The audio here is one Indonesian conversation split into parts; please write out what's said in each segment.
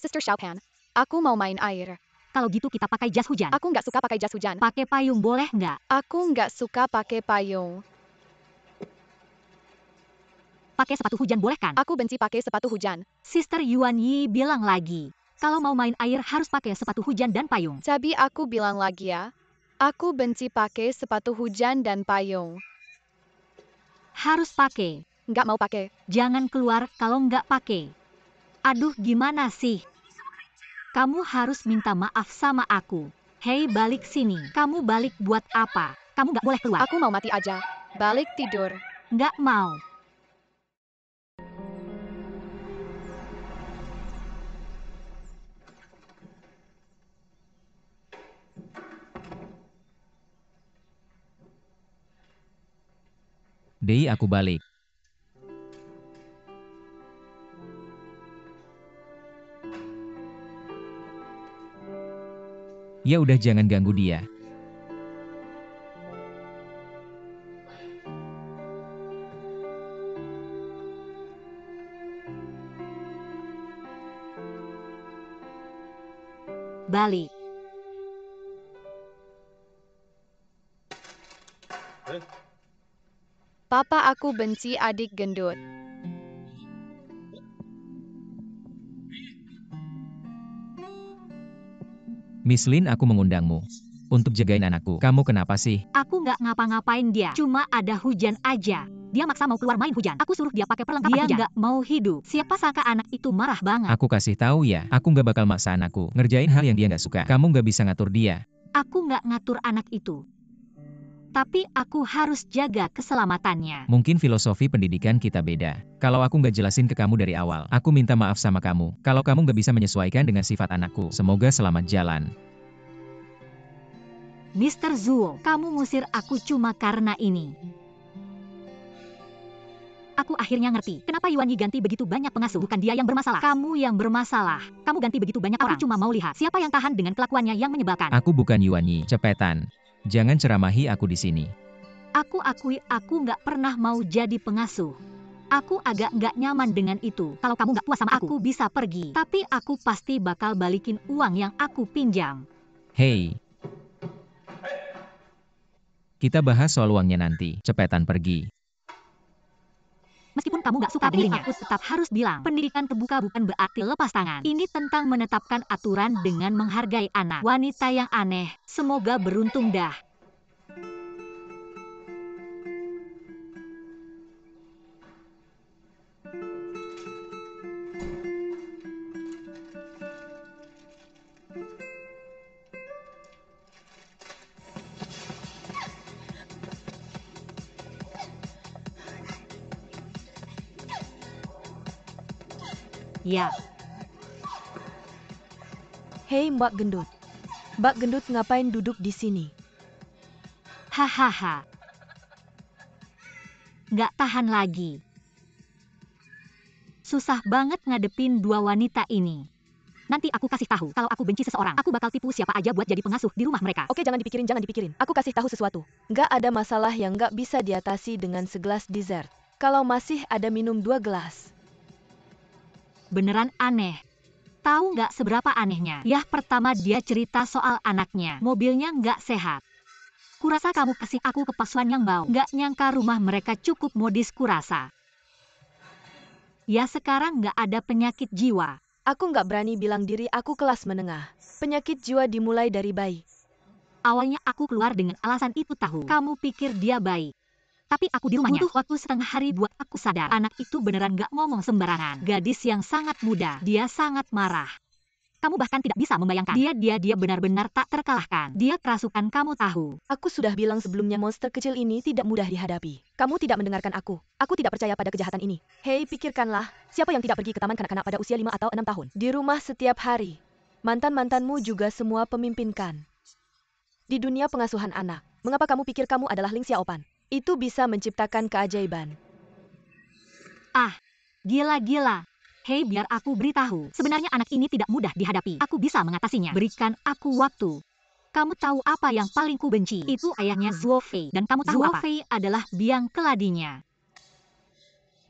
Sister Xiaopan, aku mau main air. Kalau gitu kita pakai jas hujan. Aku nggak suka pakai jas hujan. Pakai payung boleh nggak? Aku nggak suka pakai payung. Pakai sepatu hujan boleh kan? Aku benci pakai sepatu hujan. Sister Yuan Yi bilang lagi, kalau mau main air harus pakai sepatu hujan dan payung. Tapi aku bilang lagi ya, aku benci pakai sepatu hujan dan payung. Harus pakai. Nggak mau pakai. Jangan keluar kalau nggak pakai. Aduh, gimana sih? Kamu harus minta maaf sama aku. Hei, balik sini. Kamu balik buat apa? Kamu nggak boleh keluar. Aku mau mati aja. Balik tidur. Nggak mau. Dei, aku balik. Ya udah, jangan ganggu dia. Balik. Papa, aku benci adik gendut. Miss Lin, aku mengundangmu untuk jagain anakku. Kamu kenapa sih? Aku nggak ngapa-ngapain dia. Cuma ada hujan aja. Dia maksa mau keluar main hujan. Aku suruh dia pakai perlengkapan hujan. Dia nggak mau hidup. Siapa sangka anak itu marah banget. Aku kasih tahu ya, aku nggak bakal maksa anakku ngerjain hal yang dia nggak suka. Kamu nggak bisa ngatur dia. Aku nggak ngatur anak itu. Tapi aku harus jaga keselamatannya. Mungkin filosofi pendidikan kita beda. Kalau aku nggak jelasin ke kamu dari awal, aku minta maaf sama kamu. Kalau kamu nggak bisa menyesuaikan dengan sifat anakku, semoga selamat jalan. Mr. Zuo, kamu ngusir aku cuma karena ini. Aku akhirnya ngerti, kenapa Yuan Yi ganti begitu banyak pengasuh. Bukan dia yang bermasalah. Kamu yang bermasalah. Kamu ganti begitu banyak orang. Aku cuma mau lihat siapa yang tahan dengan kelakuannya yang menyebalkan. Aku bukan Yuan Yi, cepetan. Jangan ceramahi aku di sini. Aku akui aku nggak pernah mau jadi pengasuh. Aku agak nggak nyaman dengan itu. Kalau kamu nggak puas sama aku bisa pergi. Tapi aku pasti bakal balikin uang yang aku pinjam. Hei. Kita bahas soal uangnya nanti. Cepetan pergi. Meskipun kamu nggak suka dengernya, aku tetap harus bilang, pendidikan terbuka bukan berarti lepas tangan. Ini tentang menetapkan aturan dengan menghargai anak. Wanita yang aneh, semoga beruntung dah. Ya. Hei Mbak Gendut. Mbak Gendut ngapain duduk di sini? Hahaha. Nggak tahan lagi. Susah banget ngadepin dua wanita ini. Nanti aku kasih tahu, kalau aku benci seseorang, aku bakal tipu siapa aja buat jadi pengasuh di rumah mereka. Oke, jangan dipikirin. Aku kasih tahu sesuatu. Nggak ada masalah yang nggak bisa diatasi dengan segelas dessert. Kalau masih ada minum 2 gelas. Beneran aneh. Tahu nggak seberapa anehnya? Ya, pertama dia cerita soal anaknya. Mobilnya nggak sehat. Kurasa kamu kasih aku kepalsuan yang bau. Nggak nyangka rumah mereka cukup modis kurasa. Ya, sekarang nggak ada penyakit jiwa. Aku nggak berani bilang diri aku kelas menengah. Penyakit jiwa dimulai dari bayi. Awalnya aku keluar dengan alasan itu tahu. Kamu pikir dia baik. Tapi aku di rumahnya butuh waktu setengah hari buat aku sadar. Anak itu beneran gak ngomong sembarangan. Gadis yang sangat muda. Dia sangat marah. Kamu bahkan tidak bisa membayangkan. Dia benar-benar tak terkalahkan. Dia kerasukan, kamu tahu. Aku sudah bilang sebelumnya monster kecil ini tidak mudah dihadapi. Kamu tidak mendengarkan aku. Aku tidak percaya pada kejahatan ini. Hei, pikirkanlah. Siapa yang tidak pergi ke taman kanak-kanak pada usia 5 atau 6 tahun? Di rumah setiap hari. Mantan-mantanmu juga semua pemimpinkan. Di dunia pengasuhan anak. Mengapa kamu pikir kamu adalah Ling Xiaopan? Itu bisa menciptakan keajaiban. Ah, gila-gila. Hei, biar aku beritahu. Sebenarnya anak ini tidak mudah dihadapi. Aku bisa mengatasinya. Berikan aku waktu. Kamu tahu apa yang paling ku benci? Itu ayahnya Zuo Fei. Dan kamu tahu apa? Zuo Fei adalah biang keladinya.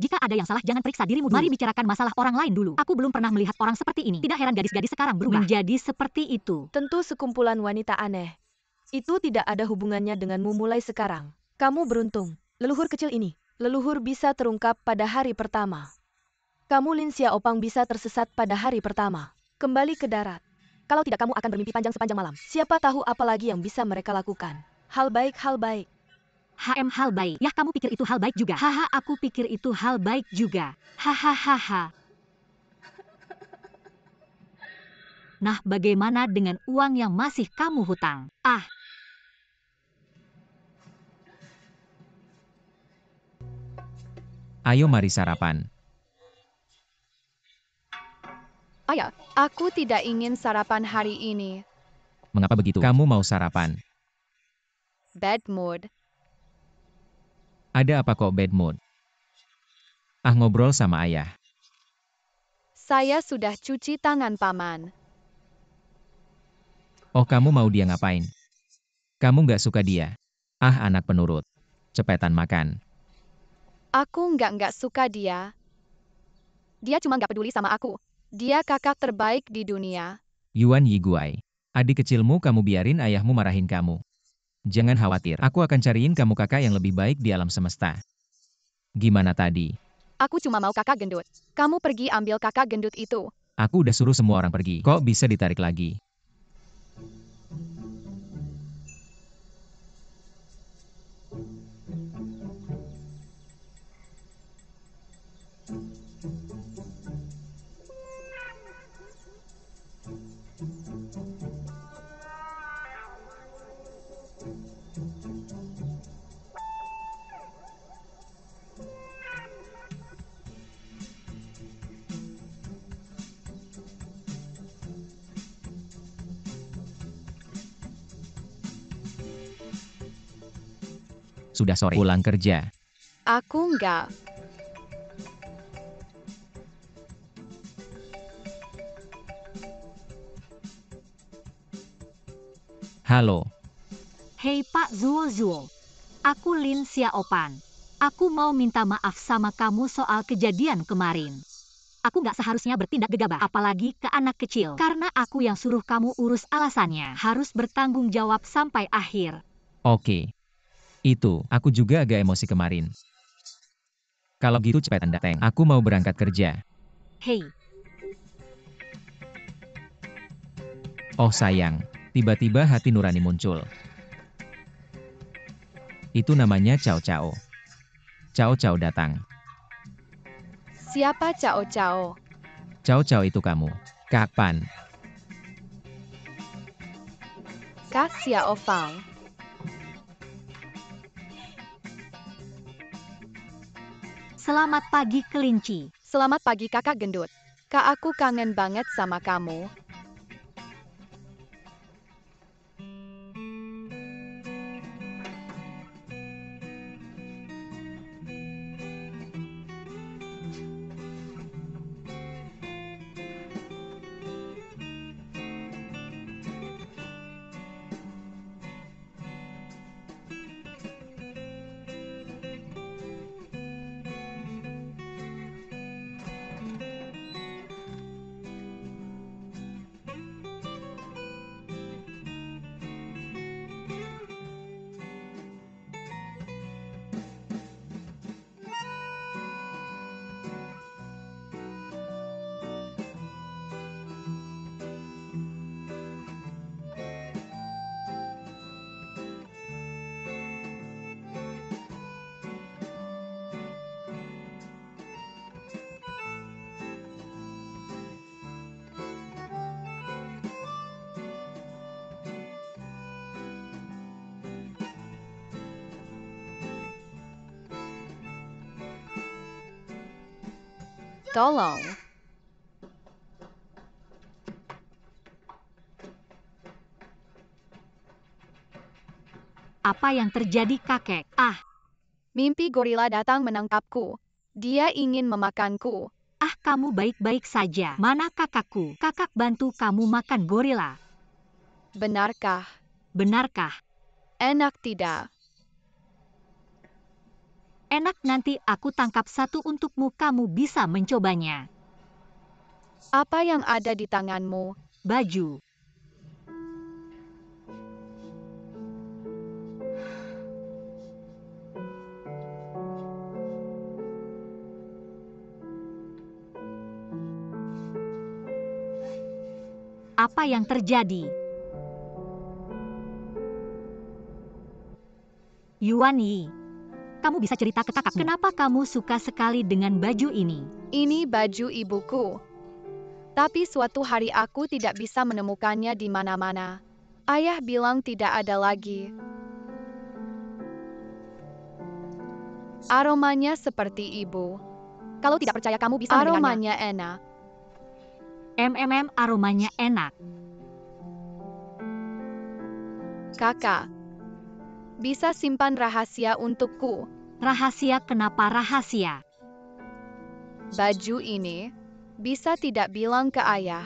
Jika ada yang salah, jangan periksa dirimu dulu. Mari bicarakan masalah orang lain dulu. Aku belum pernah melihat orang seperti ini. Tidak heran gadis-gadis sekarang berubah menjadi seperti itu. Tentu sekumpulan wanita aneh. Itu tidak ada hubungannya denganmu mulai sekarang. Kamu beruntung. Leluhur kecil ini. Leluhur bisa terungkap pada hari pertama. Kamu Lin Xiaopang bisa tersesat pada hari pertama. Kembali ke darat. Kalau tidak, kamu akan bermimpi panjang sepanjang malam. Siapa tahu apa lagi yang bisa mereka lakukan. Hal baik, hal baik. Hal baik. Yah, kamu pikir itu hal baik juga? Haha, aku pikir itu hal baik juga. Hahaha. Nah, bagaimana dengan uang yang masih kamu hutang? Ayo mari sarapan. Ayah, aku tidak ingin sarapan hari ini. Mengapa begitu? Kamu mau sarapan? Bad mood. Ada apa kok bad mood? Ngobrol sama ayah. Saya sudah cuci tangan, Paman. Oh, kamu mau dia ngapain? Kamu nggak suka dia? Anak penurut. Cepetan makan. Aku nggak suka dia. Dia cuma nggak peduli sama aku. Dia kakak terbaik di dunia. Yuan Yiguai. Adik kecilmu kamu biarin ayahmu marahin kamu. Jangan khawatir, aku akan cariin kamu kakak yang lebih baik di alam semesta. Gimana tadi? Aku cuma mau kakak gendut. Kamu pergi ambil kakak gendut itu. Aku udah suruh semua orang pergi. Kok bisa ditarik lagi? Sudah sore, pulang kerja. Aku nggak. Halo, Hei Pak Zuo. Aku Lin Xiaopan. Aku mau minta maaf sama kamu soal kejadian kemarin. Aku nggak seharusnya bertindak gegabah, apalagi ke anak kecil. Karena aku yang suruh kamu urus alasannya. Harus bertanggung jawab sampai akhir. oke. Itu, aku juga agak emosi kemarin. Kalau gitu cepetan dateng. Aku mau berangkat kerja. Hei, Oh sayang, tiba-tiba hati nurani muncul. Itu namanya Cao Cao. Cao Cao datang. Siapa Cao Cao? Cao Cao itu kamu. Kapan? Kak Xiaofang. selamat pagi kelinci. Selamat pagi kakak gendut. Kak, aku kangen banget sama kamu. Tolong. Apa yang terjadi kakek? Mimpi gorila datang menangkapku. Dia ingin memakanku. Kamu baik-baik saja. Mana kakakku? Kakak bantu kamu makan gorila. Benarkah? Benarkah? Enak tidak? Enak, nanti aku tangkap satu untukmu, kamu bisa mencobanya. Apa yang ada di tanganmu? Baju. Apa yang terjadi? Yuan Yi, kamu bisa cerita ke kakakmu. Kenapa kamu suka sekali dengan baju ini? Ini baju ibuku. Tapi suatu hari aku tidak bisa menemukannya di mana-mana. Ayah bilang tidak ada lagi. Aromanya seperti ibu. Kalau tidak percaya kamu bisa mendengarnya. Aromanya enak. Aromanya enak. Kakak, bisa simpan rahasia untukku. Rahasia? Kenapa rahasia? Baju ini bisa tidak bilang ke ayah.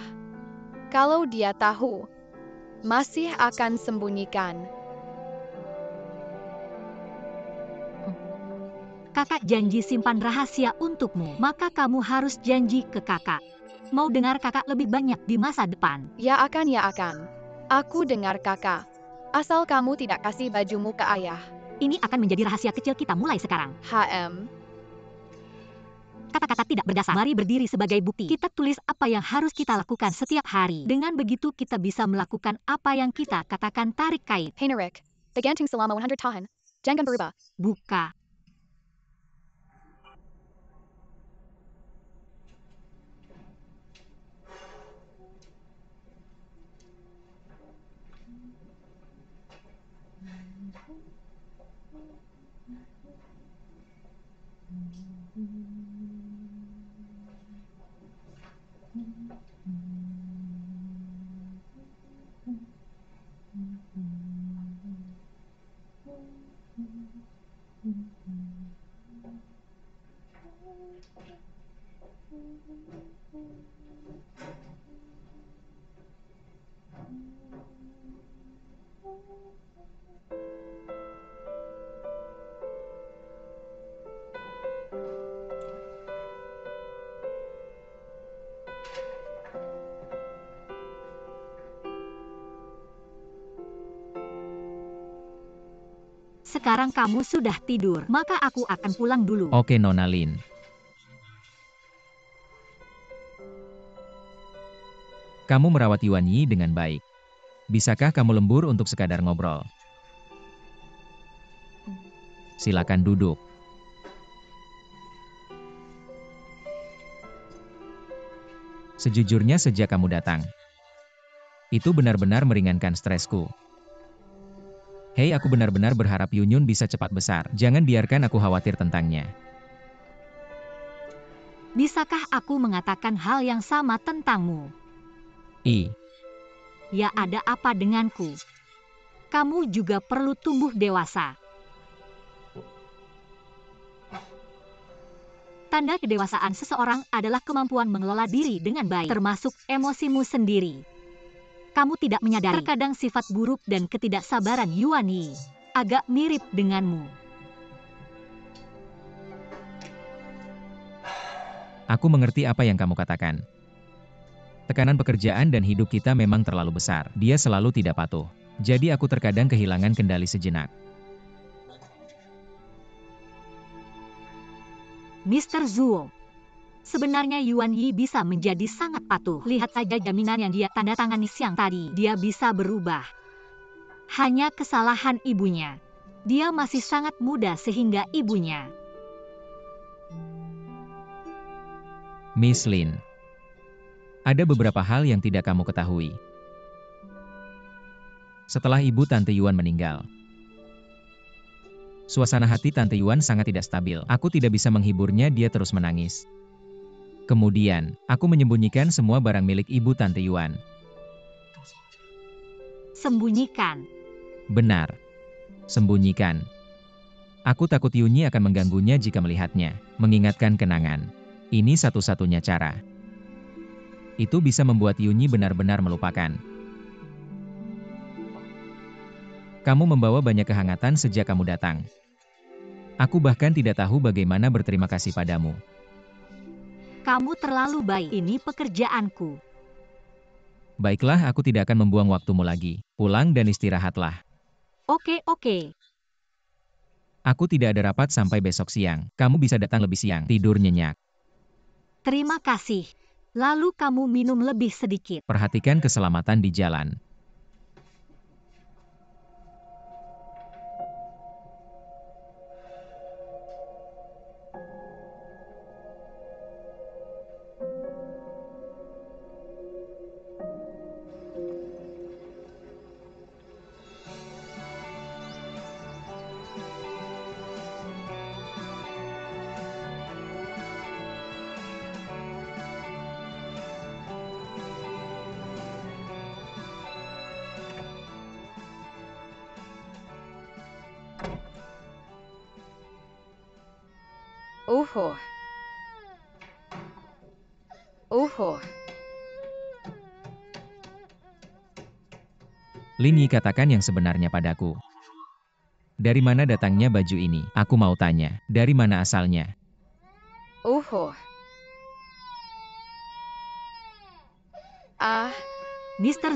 Kalau dia tahu, masih akan sembunyikan. Kakak janji simpan rahasia untukmu, maka kamu harus janji ke kakak. Mau dengar kakak lebih banyak di masa depan. Ya akan, ya akan. Aku dengar kakak. Asal kamu tidak kasih bajumu ke ayah. Ini akan menjadi rahasia kecil kita mulai sekarang. Kata-kata tidak berdasar. Mari berdiri sebagai bukti. Kita tulis apa yang harus kita lakukan setiap hari. Dengan begitu kita bisa melakukan apa yang kita katakan. Tarik kait. Hey Narik, bergantung selama 100 tahun. Jangan berubah. Buka. Sekarang kamu sudah tidur, maka aku akan pulang dulu. Oke Nona Lin. Kamu merawat Yuan Yi dengan baik. Bisakah kamu lembur untuk sekadar ngobrol? Silakan duduk. Sejujurnya sejak kamu datang, itu benar-benar meringankan stresku. Hei, aku benar-benar berharap Yunyun bisa cepat besar. Jangan biarkan aku khawatir tentangnya. Bisakah aku mengatakan hal yang sama tentangmu? Ya, ada apa denganku? Kamu juga perlu tumbuh dewasa. Tanda kedewasaan seseorang adalah kemampuan mengelola diri dengan baik, termasuk emosimu sendiri. Kamu tidak menyadari, terkadang sifat buruk dan ketidaksabaran Yuan Yi agak mirip denganmu. Aku mengerti apa yang kamu katakan. Tekanan pekerjaan dan hidup kita memang terlalu besar. Dia selalu tidak patuh. Jadi aku terkadang kehilangan kendali sejenak. Mr. Zuo, sebenarnya Yuan Yi bisa menjadi sangat patuh. Lihat saja jaminan yang dia tanda tangani siang tadi. Dia bisa berubah. Hanya kesalahan ibunya. Dia masih sangat muda sehingga ibunya. Miss Lin, ada beberapa hal yang tidak kamu ketahui. Setelah ibu Tante Yuan meninggal, suasana hati Tante Yuan sangat tidak stabil. Aku tidak bisa menghiburnya, dia terus menangis. Kemudian, aku menyembunyikan semua barang milik ibu Tante Yuan. Sembunyikan? Benar. Sembunyikan. Aku takut Yunyi akan mengganggunya jika melihatnya. Mengingatkan kenangan. Ini satu-satunya cara. Itu bisa membuat Yunyi benar-benar melupakan. Kamu membawa banyak kehangatan sejak kamu datang. Aku bahkan tidak tahu bagaimana berterima kasih padamu. Kamu terlalu baik. Ini pekerjaanku. Baiklah, aku tidak akan membuang waktumu lagi. Pulang dan istirahatlah. Oke. Aku tidak ada rapat sampai besok siang. Kamu bisa datang lebih siang. Tidur nyenyak. Terima kasih. Lalu kamu minum lebih sedikit. Perhatikan keselamatan di jalan. Lin Yi katakan yang sebenarnya padaku. Dari mana datangnya baju ini? Aku mau tanya, dari mana asalnya? Mr.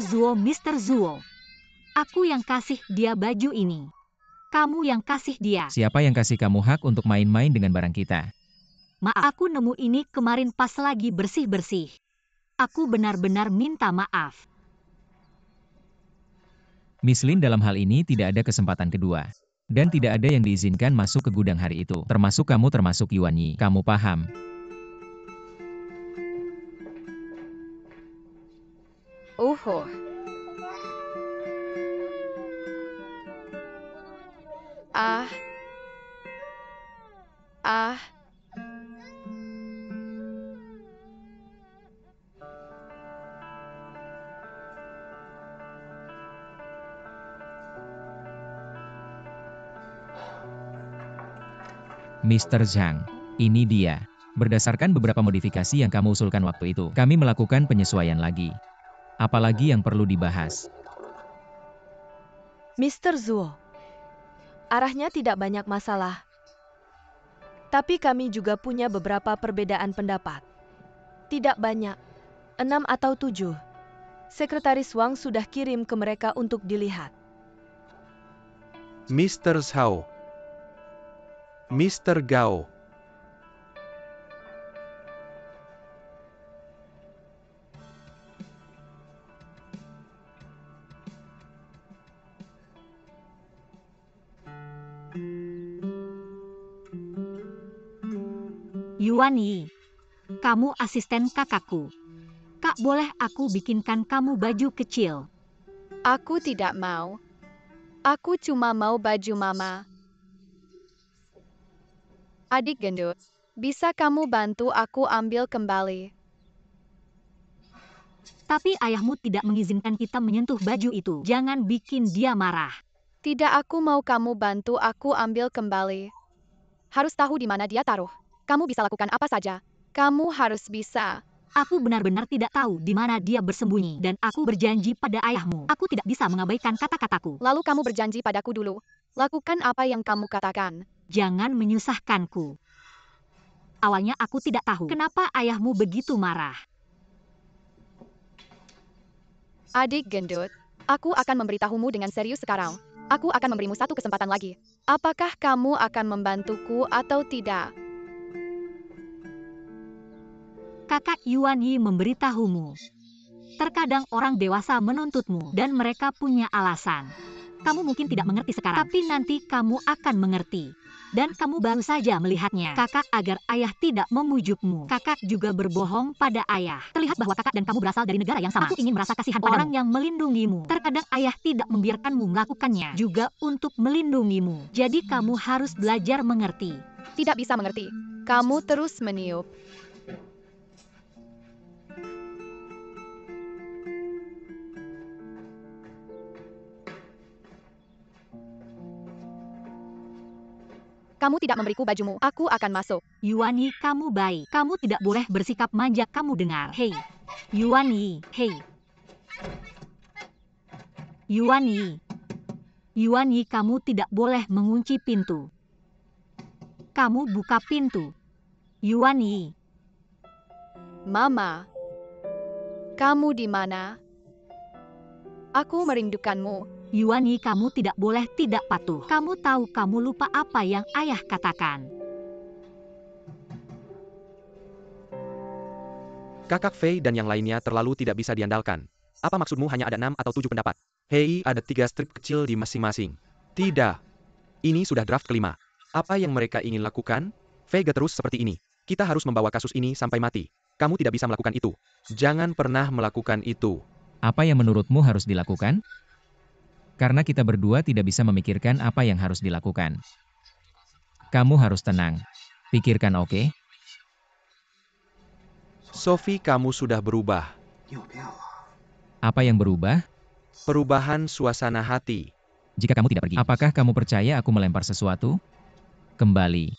Zuo. Aku yang kasih dia baju ini. Kamu yang kasih dia. Siapa yang kasih kamu hak untuk main-main dengan barang kita? Maaf, aku nemu ini kemarin pas lagi bersih-bersih. Aku benar-benar minta maaf. Miss Lin, dalam hal ini tidak ada kesempatan kedua. Dan tidak ada yang diizinkan masuk ke gudang hari itu. Termasuk kamu, termasuk Yuan Yi. Kamu paham? Mr. Zhang, ini dia. Berdasarkan beberapa modifikasi yang kamu usulkan waktu itu, kami melakukan penyesuaian lagi. Apalagi yang perlu dibahas? Mr. Zuo, arahnya tidak banyak masalah. Tapi kami juga punya beberapa perbedaan pendapat. Tidak banyak, 6 atau 7. Sekretaris Wang sudah kirim ke mereka untuk dilihat. Mr. Zhao, Mr. Gao, Yuan Yi, kamu asisten kakakku. Kak, boleh aku bikinkan kamu baju kecil? Aku tidak mau. Aku cuma mau baju mama. Adik gendut, bisa kamu bantu aku ambil kembali? Tapi ayahmu tidak mengizinkan kita menyentuh baju itu. Jangan bikin dia marah. Tidak, aku mau kamu bantu aku ambil kembali. Harus tahu di mana dia taruh. Kamu bisa lakukan apa saja. Kamu harus bisa. Aku benar-benar tidak tahu di mana dia bersembunyi. Dan aku berjanji pada ayahmu. Aku tidak bisa mengabaikan kata-kataku. Lalu kamu berjanji padaku dulu. Lakukan apa yang kamu katakan. Jangan menyusahkanku. Awalnya aku tidak tahu kenapa ayahmu begitu marah. Adik gendut, aku akan memberitahumu dengan serius sekarang. Aku akan memberimu satu kesempatan lagi. Apakah kamu akan membantuku atau tidak? Kakak Yuan Yi memberitahumu. Terkadang orang dewasa menuntutmu dan mereka punya alasan. Kamu mungkin tidak mengerti sekarang, tapi nanti kamu akan mengerti. Dan kamu baru saja melihatnya. Kakak agar ayah tidak memujukmu. Kakak juga berbohong pada ayah. Terlihat bahwa kakak dan kamu berasal dari negara yang sama. Aku ingin merasa kasihan padamu. Orang yang melindungimu. Terkadang ayah tidak membiarkanmu melakukannya. Juga untuk melindungimu. Jadi kamu harus belajar mengerti. Tidak bisa mengerti. Kamu terus meniup. Kamu tidak memberiku bajumu, aku akan masuk. Yuan Yi, kamu baik. Kamu tidak boleh bersikap manja, kamu dengar. Hei, Yuan Yi, hei. Yuan Yi. Yuan Yi, kamu tidak boleh mengunci pintu. kamu buka pintu. Yuan Yi. Mama, kamu di mana? Aku merindukanmu. Yuan Yi, kamu tidak boleh tidak patuh. Kamu tahu kamu lupa apa yang ayah katakan. Kakak Fei dan yang lainnya terlalu tidak bisa diandalkan. Apa maksudmu hanya ada 6 atau 7 pendapat? Hei, ada 3 strip kecil di masing-masing. Tidak. Ini sudah draft kelima. Apa yang mereka ingin lakukan? Vega terus seperti ini. Kita harus membawa kasus ini sampai mati. Kamu tidak bisa melakukan itu. Jangan pernah melakukan itu. Apa yang menurutmu harus dilakukan? Karena kita berdua tidak bisa memikirkan apa yang harus dilakukan. Kamu harus tenang. Pikirkan, oke? Sophie, kamu sudah berubah. Apa yang berubah? Perubahan suasana hati. Jika kamu tidak pergi, apakah kamu percaya aku melempar sesuatu? Kembali.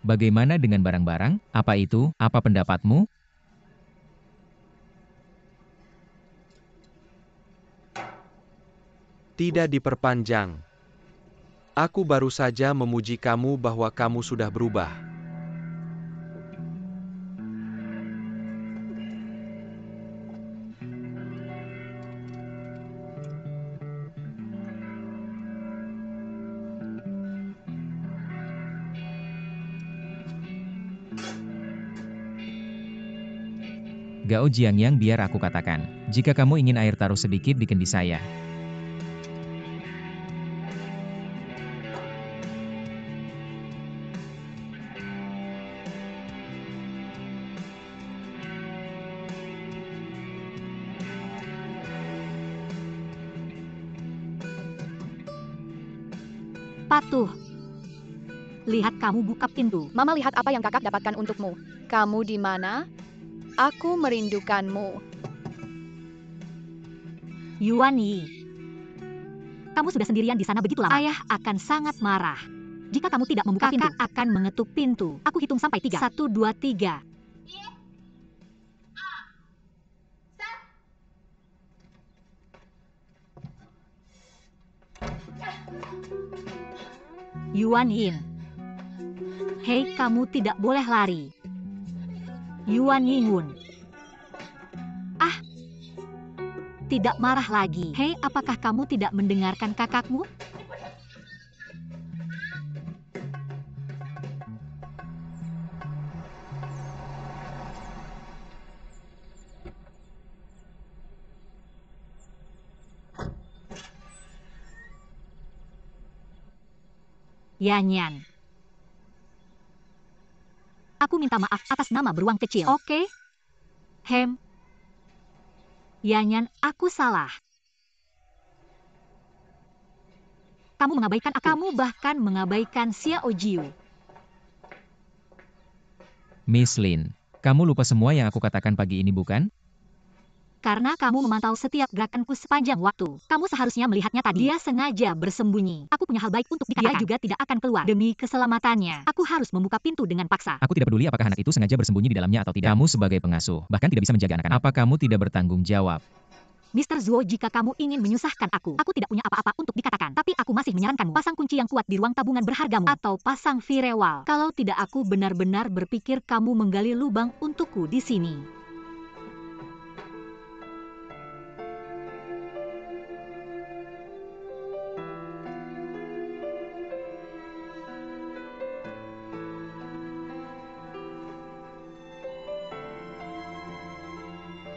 Bagaimana dengan barang-barang? Apa itu? Apa pendapatmu? Tidak diperpanjang. Aku baru saja memuji kamu bahwa kamu sudah berubah. Gao Jiangyang, biar aku katakan. Jika kamu ingin air, taruh sedikit di kendi saya. Patuh. Lihat kamu buka pintu. Mama, lihat apa yang kakak dapatkan untukmu. Kamu di mana? Aku merindukanmu. Yuan Yi. Kamu sudah sendirian di sana begitu lama. Ayah akan sangat marah. Jika kamu tidak membuka pintu, akan mengetuk pintu. Aku hitung sampai 3. 1, 2, 3. Yuan Yin. Hei, kamu tidak boleh lari. Yuan Yingun. Ah, tidak marah lagi. Hei, apakah kamu tidak mendengarkan kakakmu? Yanyan. Aku minta maaf atas nama beruang kecil. Oke? Hem. Yanyan, aku salah. Kamu mengabaikan aku. Kamu bahkan mengabaikan Xiao Jiu. Miss Lin, kamu lupa semua yang aku katakan pagi ini, bukan? Karena kamu memantau setiap gerakanku sepanjang waktu. Kamu seharusnya melihatnya tadi. Dia sengaja bersembunyi. Aku punya hal baik untuk dikatakan. Dia juga tidak akan keluar. Demi keselamatannya, aku harus membuka pintu dengan paksa. Aku tidak peduli apakah anak itu sengaja bersembunyi di dalamnya atau tidak. Kamu sebagai pengasuh, bahkan tidak bisa menjaga anak-anak. Apa kamu tidak bertanggung jawab? Mr. Zuo, jika kamu ingin menyusahkan aku tidak punya apa-apa untuk dikatakan. Tapi aku masih menyarankanmu, pasang kunci yang kuat di ruang tabungan berhargamu. Atau pasang firewall. Kalau tidak, aku benar-benar berpikir kamu menggali lubang untukku di sini.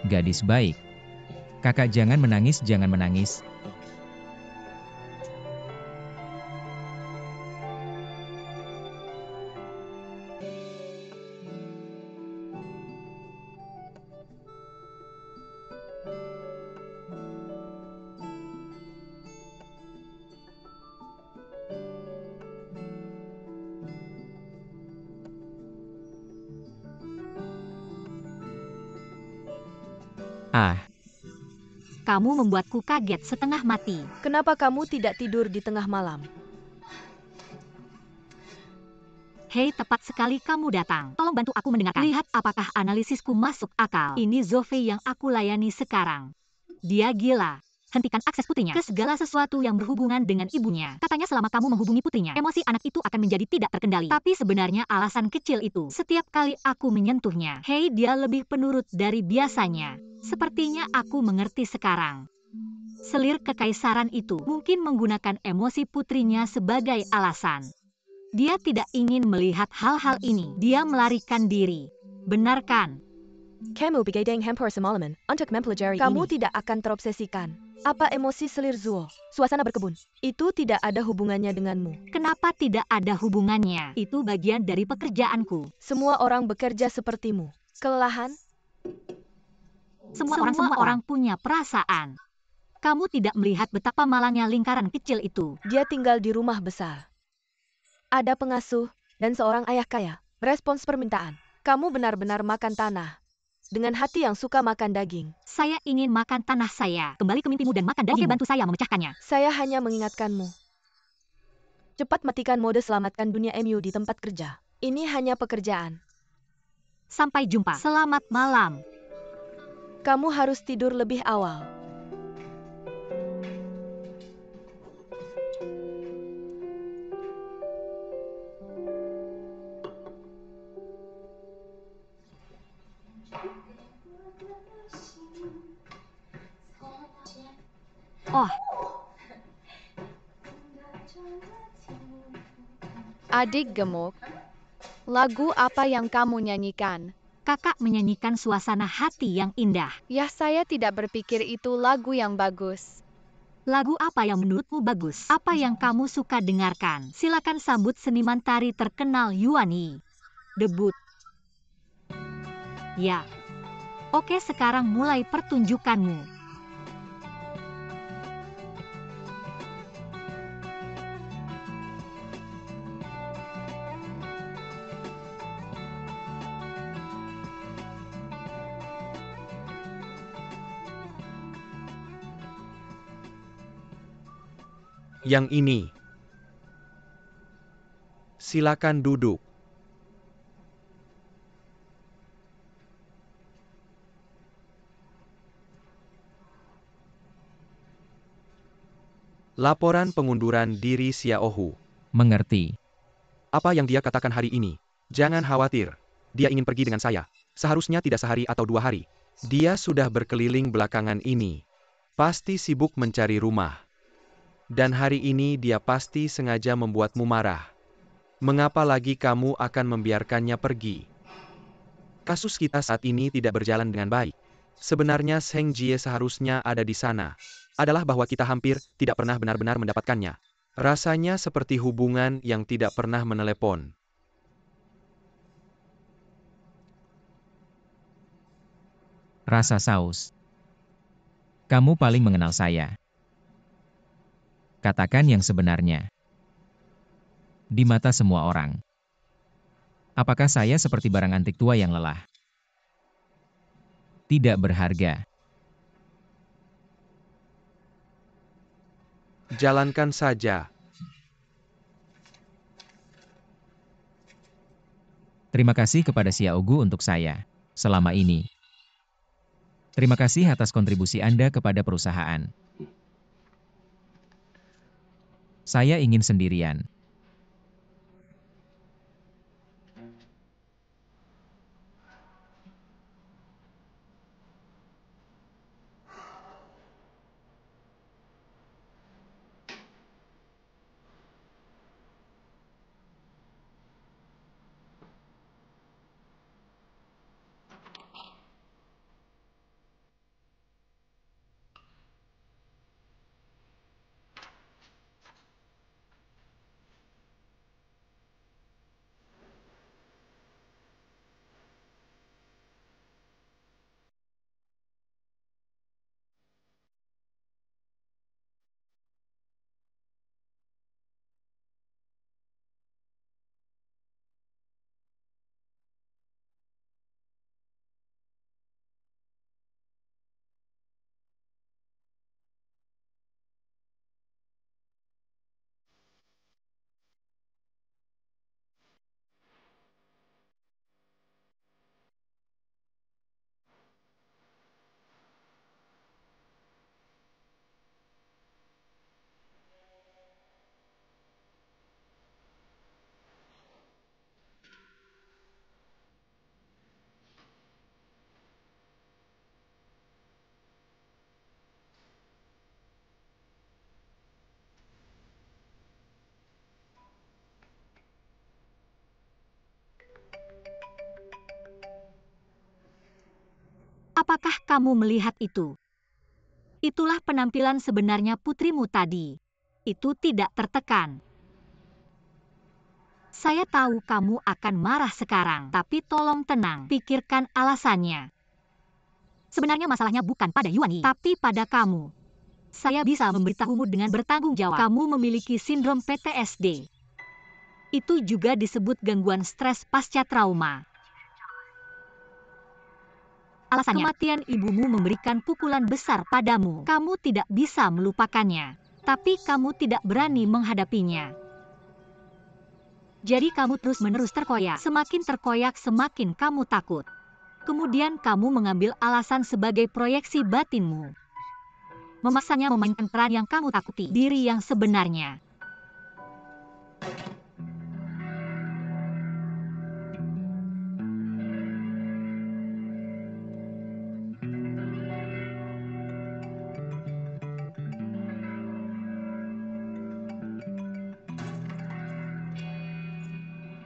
Gadis baik. Kakak, jangan menangis, jangan menangis. Ah, Kamu membuatku kaget setengah mati. Kenapa kamu tidak tidur di tengah malam? Hei, tepat sekali kamu datang. Tolong bantu aku mendengarkan. Lihat apakah analisisku masuk akal. Ini Zofei yang aku layani sekarang. Dia gila. hentikan akses putrinya ke segala sesuatu yang berhubungan dengan ibunya. Katanya selama kamu menghubungi putrinya, emosi anak itu akan menjadi tidak terkendali. Tapi sebenarnya alasan kecil itu, setiap kali aku menyentuhnya, hei dia lebih penurut dari biasanya. Sepertinya aku mengerti sekarang. Selir kekaisaran itu mungkin menggunakan emosi putrinya sebagai alasan. Dia tidak ingin melihat hal-hal ini. Dia melarikan diri. Benar kan? Kamu begadang hampir semalaman untuk mempelajari Kamu tidak akan terobsesikan. Apa emosi selir Zuo? Suasana berkebun. Itu tidak ada hubungannya denganmu. Kenapa tidak ada hubungannya? Itu bagian dari pekerjaanku. Semua orang bekerja sepertimu. Kelelahan? Semua orang punya perasaan. Kamu tidak melihat betapa malangnya lingkaran kecil itu. Dia tinggal di rumah besar. Ada pengasuh dan seorang ayah kaya. Respons permintaan. Kamu benar-benar makan tanah. Dengan hati yang suka makan daging. Saya ingin makan tanah saya. Kembali ke mimpimu dan makan daging. Oke, bantu saya memecahkannya. Saya hanya mengingatkanmu. Cepat matikan mode selamatkan dunia MU di tempat kerja. Ini hanya pekerjaan. Sampai jumpa. Selamat malam. Kamu harus tidur lebih awal. Oh, Adik gemuk, lagu apa yang kamu nyanyikan? kakak menyanyikan suasana hati yang indah. Ya, saya tidak berpikir itu lagu yang bagus. Lagu apa yang menurutmu bagus? Apa yang kamu suka dengarkan? Silakan sambut seniman tari terkenal Yuan Yi. Debut. Ya. Oke, sekarang mulai pertunjukanmu. Yang ini. Silakan duduk. Laporan pengunduran diri Xiaohu. Mengerti. Apa yang dia katakan hari ini? Jangan khawatir. Dia ingin pergi dengan saya. Seharusnya tidak sehari atau 2 hari. Dia sudah berkeliling belakangan ini. Pasti sibuk mencari rumah. Dan hari ini dia pasti sengaja membuatmu marah. Mengapa lagi kamu akan membiarkannya pergi? Kasus kita saat ini tidak berjalan dengan baik. Sebenarnya Zheng Jie seharusnya ada di sana. Adalah bahwa kita hampir tidak pernah benar-benar mendapatkannya. Rasanya seperti hubungan yang tidak pernah menelepon. Rasa saus. Kamu paling mengenal saya. Katakan yang sebenarnya. Di mata semua orang. Apakah saya seperti barang antik tua yang lelah? Tidak berharga. Jalankan saja. Terima kasih kepada Xiaogu untuk saya. Selama ini. Terima kasih atas kontribusi Anda kepada perusahaan. Saya ingin sendirian. Apakah kamu melihat itu? Itulah penampilan sebenarnya putrimu tadi. Itu tidak tertekan. Saya tahu kamu akan marah sekarang, tapi tolong tenang, pikirkan alasannya. Sebenarnya masalahnya bukan pada Yuan Yi, tapi pada kamu. Saya bisa memberitahumu dengan bertanggung jawab. Kamu memiliki sindrom PTSD. Itu juga disebut gangguan stres pasca trauma. Alasannya, kematian ibumu memberikan pukulan besar padamu. Kamu tidak bisa melupakannya, tapi kamu tidak berani menghadapinya. Jadi kamu terus-menerus terkoyak. Semakin terkoyak, semakin kamu takut. Kemudian kamu mengambil alasan sebagai proyeksi batinmu. Memaksanya memainkan peran yang kamu takuti, diri yang sebenarnya.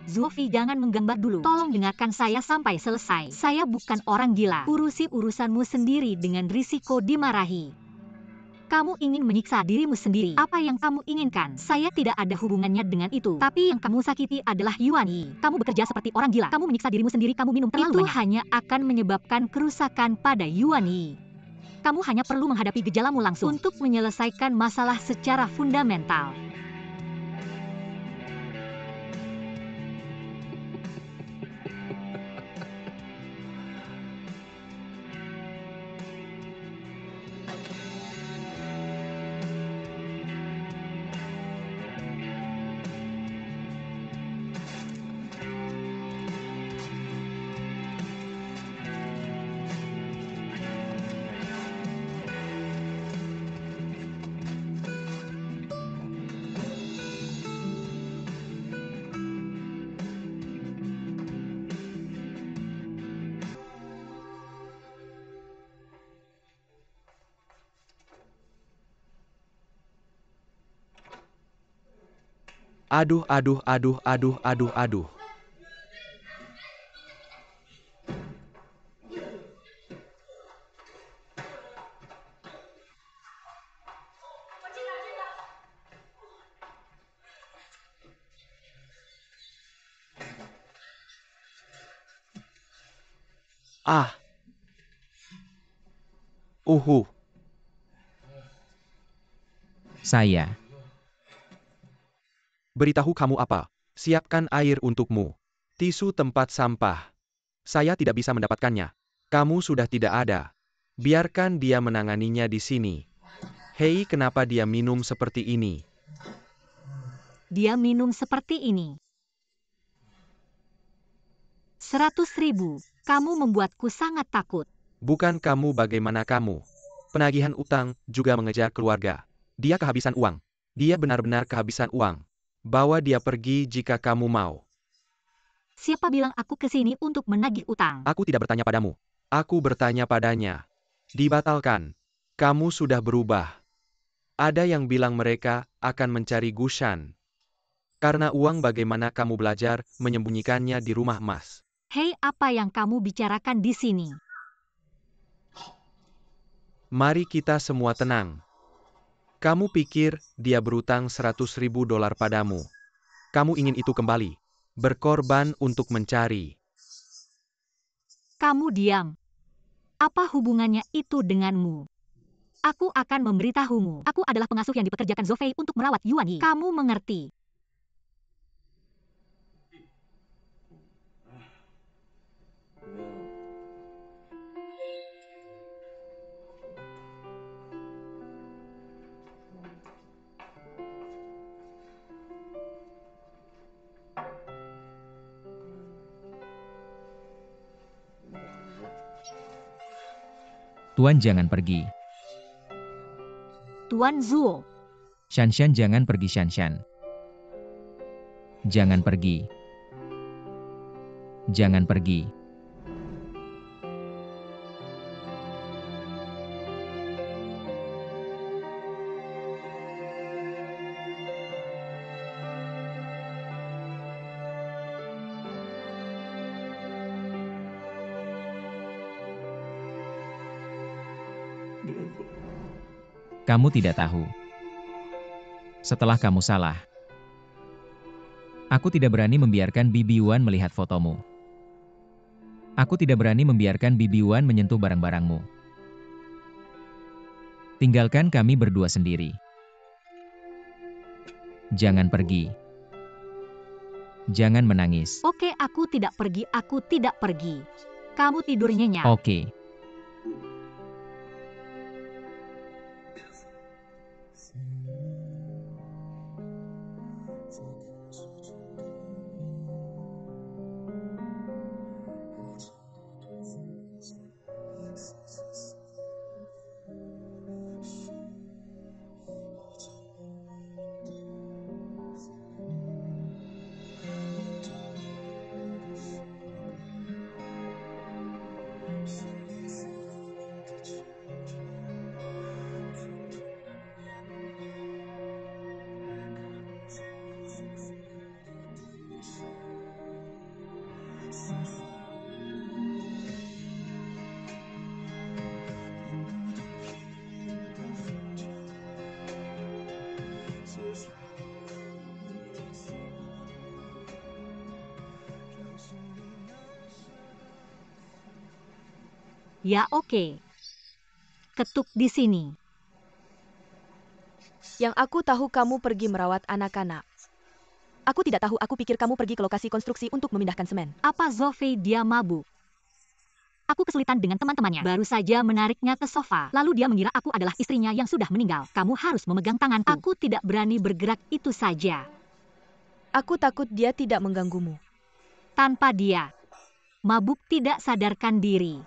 Zofi, jangan menggambar dulu. Tolong dengarkan saya sampai selesai. Saya bukan orang gila. Urusi urusanmu sendiri dengan risiko dimarahi. Kamu ingin menyiksa dirimu sendiri. Apa yang kamu inginkan? Saya tidak ada hubungannya dengan itu. Tapi yang kamu sakiti adalah Yuan Yi. Kamu bekerja seperti orang gila. Kamu menyiksa dirimu sendiri, kamu minum terlalu banyak. Itu hanya akan menyebabkan kerusakan pada Yuan Yi. Kamu hanya perlu menghadapi gejalamu langsung untuk menyelesaikan masalah secara fundamental. Aduh, aduh, aduh, aduh, aduh, aduh. Ah. Saya. Beritahu kamu apa? Siapkan air untukmu. Tisu tempat sampah. Saya tidak bisa mendapatkannya. Kamu sudah tidak ada. Biarkan dia menanganinya di sini. Hei, kenapa dia minum seperti ini? Dia minum seperti ini. 100.000. Kamu membuatku sangat takut. Bukan kamu, bagaimana kamu? Penagihan utang juga mengejar keluarga. Dia kehabisan uang. Dia benar-benar kehabisan uang. Bawa dia pergi jika kamu mau. Siapa bilang aku ke sini untuk menagih utang? Aku tidak bertanya padamu. Aku bertanya padanya. Dibatalkan. Kamu sudah berubah. Ada yang bilang mereka akan mencari Gushan. Karena uang, bagaimana kamu belajar menyembunyikannya di rumah Mas? Hei, apa yang kamu bicarakan di sini? Mari kita semua tenang. Kamu pikir dia berutang $100.000 padamu. Kamu ingin itu kembali. Berkorban untuk mencari. Kamu diam. Apa hubungannya itu denganmu? Aku akan memberitahumu. Aku adalah pengasuh yang dipekerjakan Zofei untuk merawat Yuan Yi. Kamu mengerti? Tuan jangan pergi. Tuan Zuo. Shanshan jangan pergi, Shanshan. Jangan pergi. Jangan pergi. Kamu tidak tahu. Setelah kamu salah, aku tidak berani membiarkan Bibi Wan melihat fotomu. Aku tidak berani membiarkan Bibi Wan menyentuh barang-barangmu. Tinggalkan kami berdua sendiri. Jangan pergi. Jangan menangis. Oke, aku tidak pergi, aku tidak pergi. Kamu tidur nyenyak. Oke. Ya oke. Ketuk di sini. Yang aku tahu kamu pergi merawat anak-anak. Aku tidak tahu, aku pikir kamu pergi ke lokasi konstruksi untuk memindahkan semen. Apa Zofei dia mabuk? Aku kesulitan dengan teman-temannya. Baru saja menariknya ke sofa. Lalu dia mengira aku adalah istrinya yang sudah meninggal. Kamu harus memegang tanganku. Aku tidak berani bergerak, itu saja. Aku takut dia tidak mengganggumu. Tanpa dia. Mabuk tidak sadarkan diri.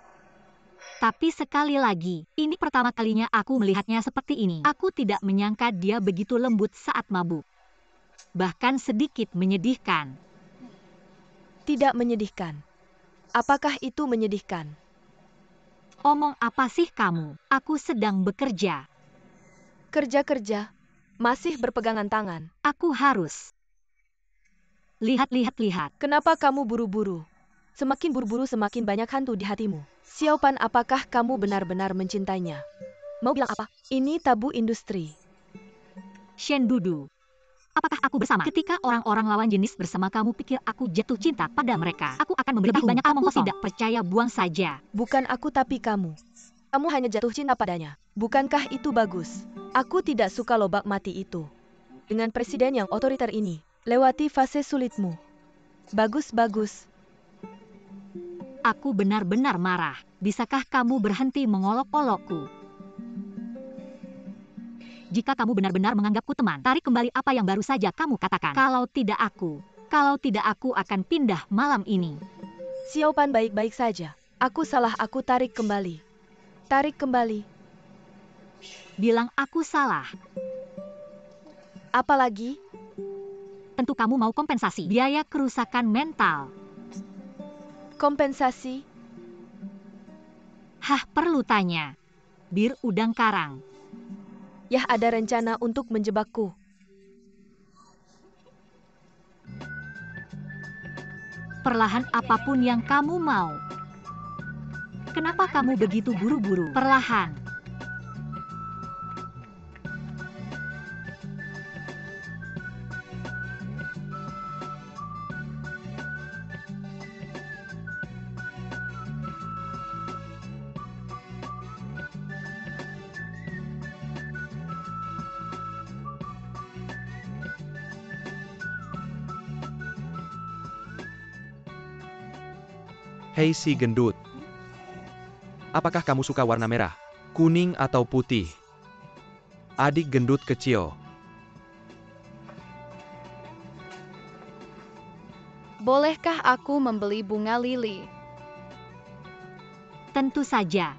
Tapi sekali lagi, ini pertama kalinya aku melihatnya seperti ini. Aku tidak menyangka dia begitu lembut saat mabuk. Bahkan sedikit menyedihkan. Tidak menyedihkan. Apakah itu menyedihkan? Omong apa sih kamu? Aku sedang bekerja. Kerja-kerja. Masih berpegangan tangan. Aku harus. Lihat. Kenapa kamu buru-buru? Semakin buru-buru semakin banyak hantu di hatimu. Xiao Pan, apakah kamu benar-benar mencintainya? Mau bilang apa? Ini tabu industri. Shen Dudu. Apakah aku bersama? Ketika orang-orang lawan jenis bersama kamu pikir aku jatuh cinta pada mereka. Aku akan memberi lebih banyak omong kosong. Aku tidak percaya, buang saja. Bukan aku tapi kamu. Kamu hanya jatuh cinta padanya. Bukankah itu bagus? Aku tidak suka lobak mati itu. Dengan presiden yang otoriter ini, lewati fase sulitmu. Bagus. Aku benar-benar marah. Bisakah kamu berhenti mengolok-olokku? Jika kamu benar-benar menganggapku teman, tarik kembali apa yang baru saja kamu katakan. Kalau tidak aku akan pindah malam ini. Xiao Pan, baik-baik saja. Aku salah, aku tarik kembali. Bilang aku salah. Apalagi? Tentu kamu mau kompensasi biaya kerusakan mental. Kompensasi? Hah, perlu tanya. Bir udang karang. Yah, ada rencana untuk menjebakku. Perlahan apapun yang kamu mau. Kenapa kamu begitu buru-buru? Perlahan. Hei si gendut. Apakah kamu suka warna merah, kuning atau putih? Adik gendut kecil. Bolehkah aku membeli bunga lili? Tentu saja.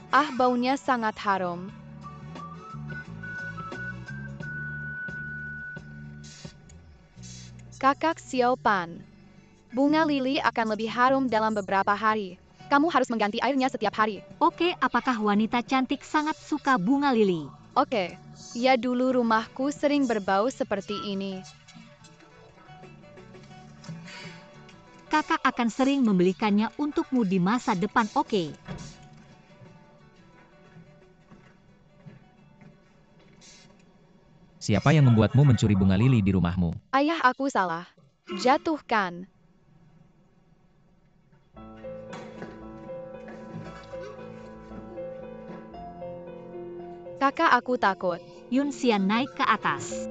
Ah, baunya sangat harum. Kakak Xiao Pan. Bunga lili akan lebih harum dalam beberapa hari. Kamu harus mengganti airnya setiap hari. Oke, apakah wanita cantik sangat suka bunga lili? Oke. Ya, dulu rumahku sering berbau seperti ini. Kakak akan sering membelikannya untukmu di masa depan, oke? Siapa yang membuatmu mencuri bunga lili di rumahmu? Ayah, aku salah. Jatuhkan. Kakak, aku takut. Yun Xian naik ke atas.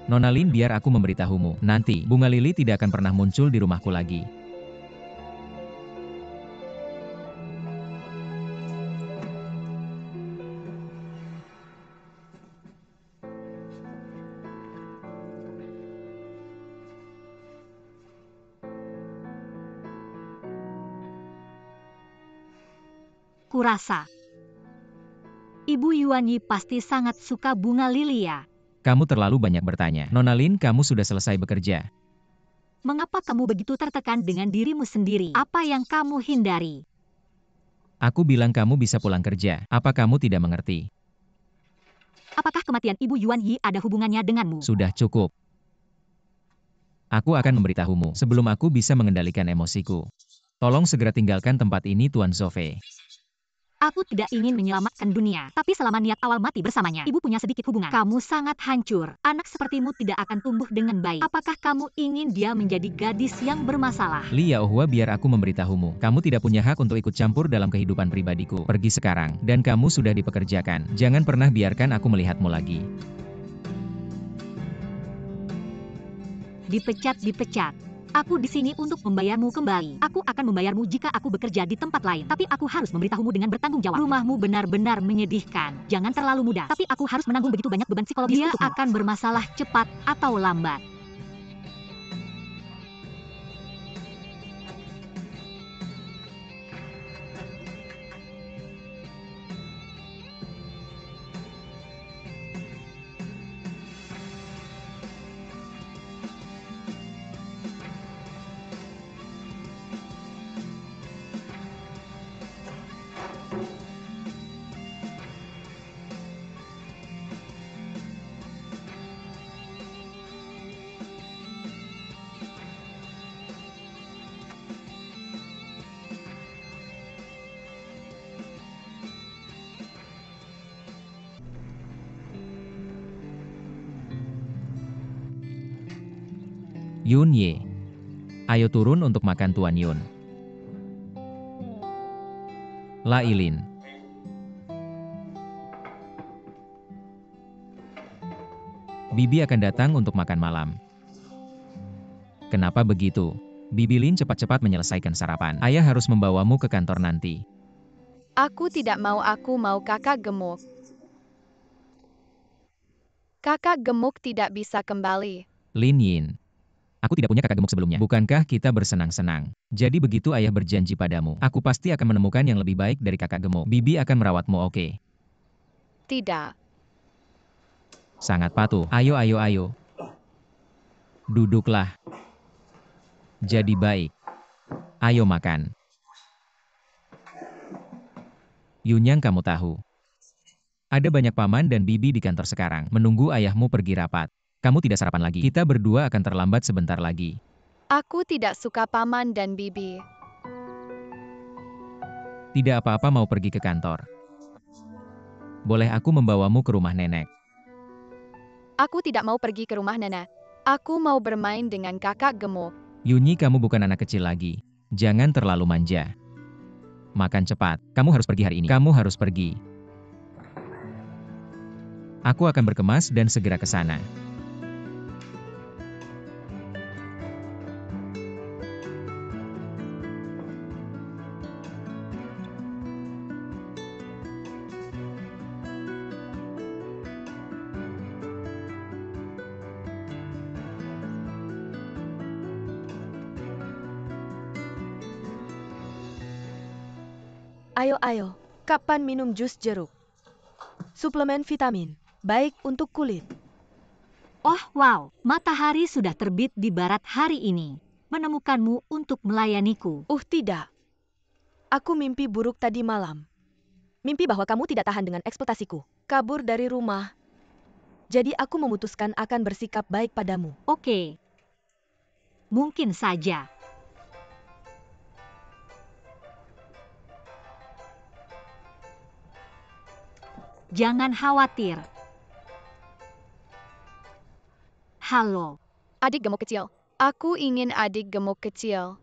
Nona Lin, biar aku memberitahumu. Nanti, bunga lili tidak akan pernah muncul di rumahku lagi. Kurasa Ibu Yuan Yi pasti sangat suka bunga lili ya. Kamu terlalu banyak bertanya. Nona Lin, kamu sudah selesai bekerja. Mengapa kamu begitu tertekan dengan dirimu sendiri? Apa yang kamu hindari? Aku bilang kamu bisa pulang kerja. Apa kamu tidak mengerti? Apakah kematian Ibu Yuan Yi ada hubungannya denganmu? Sudah cukup. Aku akan memberitahumu sebelum aku bisa mengendalikan emosiku. Tolong segera tinggalkan tempat ini, Tuan Zofei. Aku tidak ingin menyelamatkan dunia, tapi selama niat awal mati bersamanya, ibu punya sedikit hubungan. Kamu sangat hancur. Anak sepertimu tidak akan tumbuh dengan baik. Apakah kamu ingin dia menjadi gadis yang bermasalah? Li Yaohua, biar aku memberitahumu. Kamu tidak punya hak untuk ikut campur dalam kehidupan pribadiku. Pergi sekarang, dan kamu sudah dipekerjakan. Jangan pernah biarkan aku melihatmu lagi. Dipecat. Aku di sini untuk membayarmu kembali. Aku akan membayarmu jika aku bekerja di tempat lain. Tapi aku harus memberitahumu dengan bertanggung jawab. Rumahmu benar-benar menyedihkan. Jangan terlalu mudah. Tapi aku harus menanggung begitu banyak beban psikologis. Dia akan bermasalah cepat atau lambat. Yun Ye. Ayo turun untuk makan, Tuan Yun. La Ilin. Bibi akan datang untuk makan malam. Kenapa begitu? Bibi Lin cepat-cepat menyelesaikan sarapan. Ayah harus membawamu ke kantor nanti. Aku tidak mau, aku mau kakak gemuk. Kakak gemuk tidak bisa kembali. Lin Yin. Aku tidak punya kakak gemuk sebelumnya. Bukankah kita bersenang-senang? Jadi begitu ayah berjanji padamu. Aku pasti akan menemukan yang lebih baik dari kakak gemuk. Bibi akan merawatmu, oke? Tidak. Sangat patuh. Ayo. Duduklah. Jadi baik. Ayo makan. Yunyang, kamu tahu. Ada banyak paman dan bibi di kantor sekarang. Menunggu ayahmu pergi rapat. Kamu tidak sarapan lagi. Kita berdua akan terlambat sebentar lagi. Aku tidak suka paman dan bibi. Tidak apa-apa, mau pergi ke kantor. Boleh aku membawamu ke rumah nenek? Aku tidak mau pergi ke rumah nenek. Aku mau bermain dengan kakak gemuk. Yunyi, kamu bukan anak kecil lagi. Jangan terlalu manja. Makan cepat. Kamu harus pergi hari ini. Kamu harus pergi. Aku akan berkemas dan segera ke sana. Ayo, kapan minum jus jeruk? Suplemen vitamin, baik untuk kulit. Oh wow, matahari sudah terbit di barat hari ini. Menemukanmu untuk melayaniku. Tidak. Aku mimpi buruk tadi malam. Mimpi bahwa kamu tidak tahan dengan ekspektasiku. Kabur dari rumah. Jadi aku memutuskan akan bersikap baik padamu. Oke. Mungkin saja. Jangan khawatir. Halo, Adik gemuk kecil. Aku ingin adik gemuk kecil.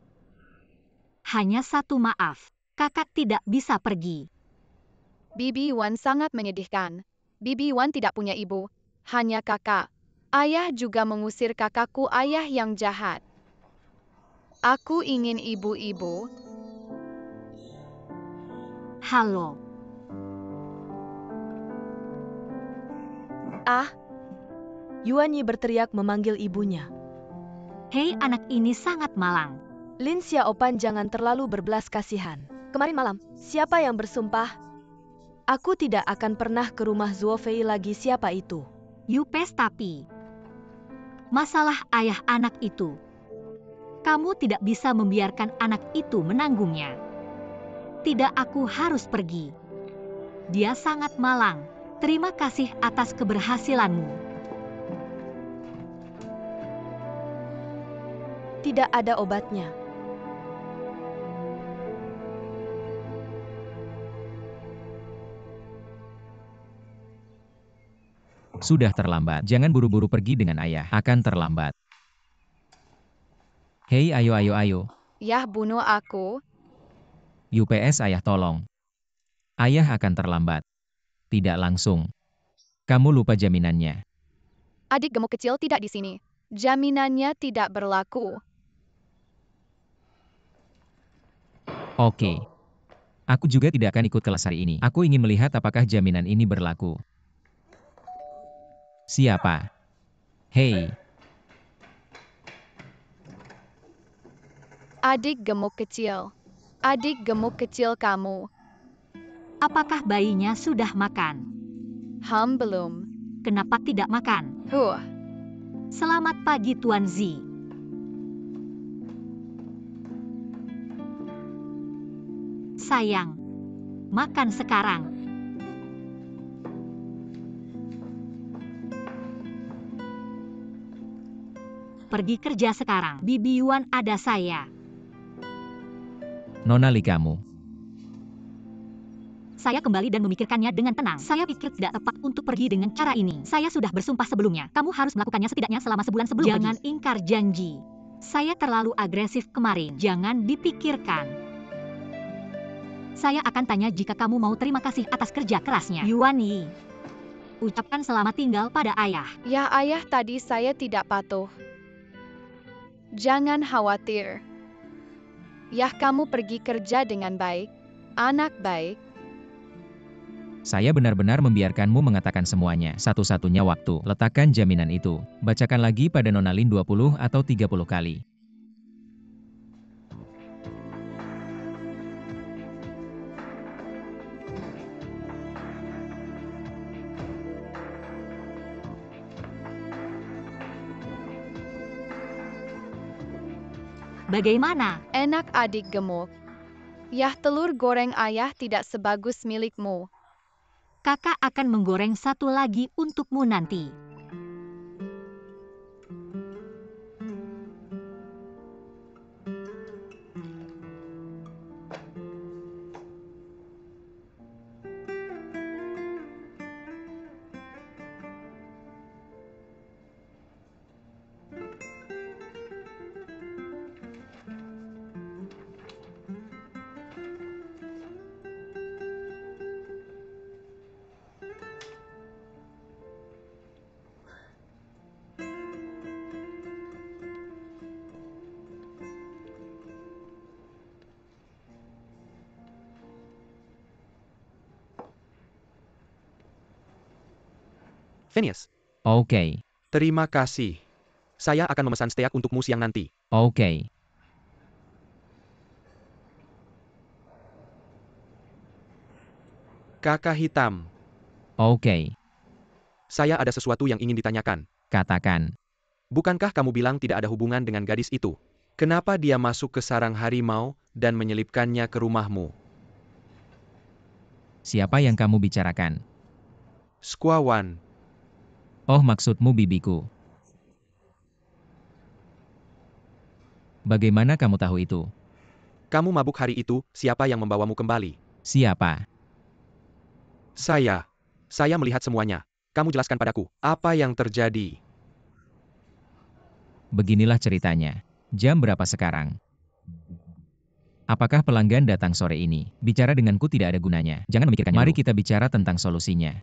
hanya satu maaf. Kakak tidak bisa pergi. Bibi Wan sangat menyedihkan. Bibi Wan tidak punya ibu, hanya kakak. Ayah juga mengusir kakakku, ayah yang jahat. Aku ingin ibu-ibu. Halo, Ah. Yuan Yi berteriak memanggil ibunya. hei anak ini sangat malang. Lin Xiaopan jangan terlalu berbelas kasihan. Kemarin malam, siapa yang bersumpah? Aku tidak akan pernah ke rumah Zuo Fei lagi. Siapa itu? Yupes tapi. Masalah ayah anak itu. Kamu tidak bisa membiarkan anak itu menanggungnya. Tidak, aku harus pergi. Dia sangat malang. Terima kasih atas keberhasilanmu. Tidak ada obatnya. Sudah terlambat. Jangan buru-buru pergi dengan ayah. Akan terlambat. Hei, ayo, ayo, ayo. Yah, bunuh aku. UPS ayah tolong. Ayah akan terlambat. Tidak langsung. Kamu lupa jaminannya. Adik gemuk kecil tidak di sini. Jaminannya tidak berlaku. Oke. Aku juga tidak akan ikut kelas hari ini. Aku ingin melihat apakah jaminan ini berlaku. Siapa? Hei, Adik gemuk kecil. Adik gemuk kecil kamu. Apakah bayinya sudah makan? Belum. Kenapa tidak makan? Selamat pagi Tuan Zi. Sayang, makan sekarang. Pergi kerja sekarang. Bibi Yuan ada saya. Nona Li kamu. Saya kembali dan memikirkannya dengan tenang. Saya pikir tidak tepat untuk pergi dengan cara ini. Saya sudah bersumpah sebelumnya. Kamu harus melakukannya setidaknya selama sebulan sebelum pergi. Jangan ingkar janji. Saya terlalu agresif kemarin. Jangan dipikirkan. Saya akan tanya jika kamu mau terima kasih atas kerja kerasnya. Yuan Yi. Ucapkan selamat tinggal pada ayah. Ya ayah, tadi saya tidak patuh. Jangan khawatir. Yah, kamu pergi kerja dengan baik. Anak baik. Saya benar-benar membiarkanmu mengatakan semuanya. Satu-satunya waktu. Letakkan jaminan itu. Bacakan lagi pada Nona Lin 20 atau 30 kali. Bagaimana? Enak adik gemuk. Yah, telur goreng ayah tidak sebagus milikmu. Kakak akan menggoreng satu lagi untukmu nanti. Phineas, Oke. terima kasih. Saya akan memesan steak untukmu siang nanti. Oke. Kakak hitam, Oke. saya ada sesuatu yang ingin ditanyakan. Katakan. Bukankah kamu bilang tidak ada hubungan dengan gadis itu? Kenapa dia masuk ke sarang harimau dan menyelipkannya ke rumahmu? Siapa yang kamu bicarakan? Squawan. Oh, maksudmu bibiku. Bagaimana kamu tahu itu? Kamu mabuk hari itu, siapa yang membawamu kembali? Siapa? Saya. Saya melihat semuanya. Kamu jelaskan padaku, apa yang terjadi? Beginilah ceritanya. Jam berapa sekarang? Apakah pelanggan datang sore ini? Bicara denganku tidak ada gunanya. Jangan memikirkannya. Mari kita bicara tentang solusinya.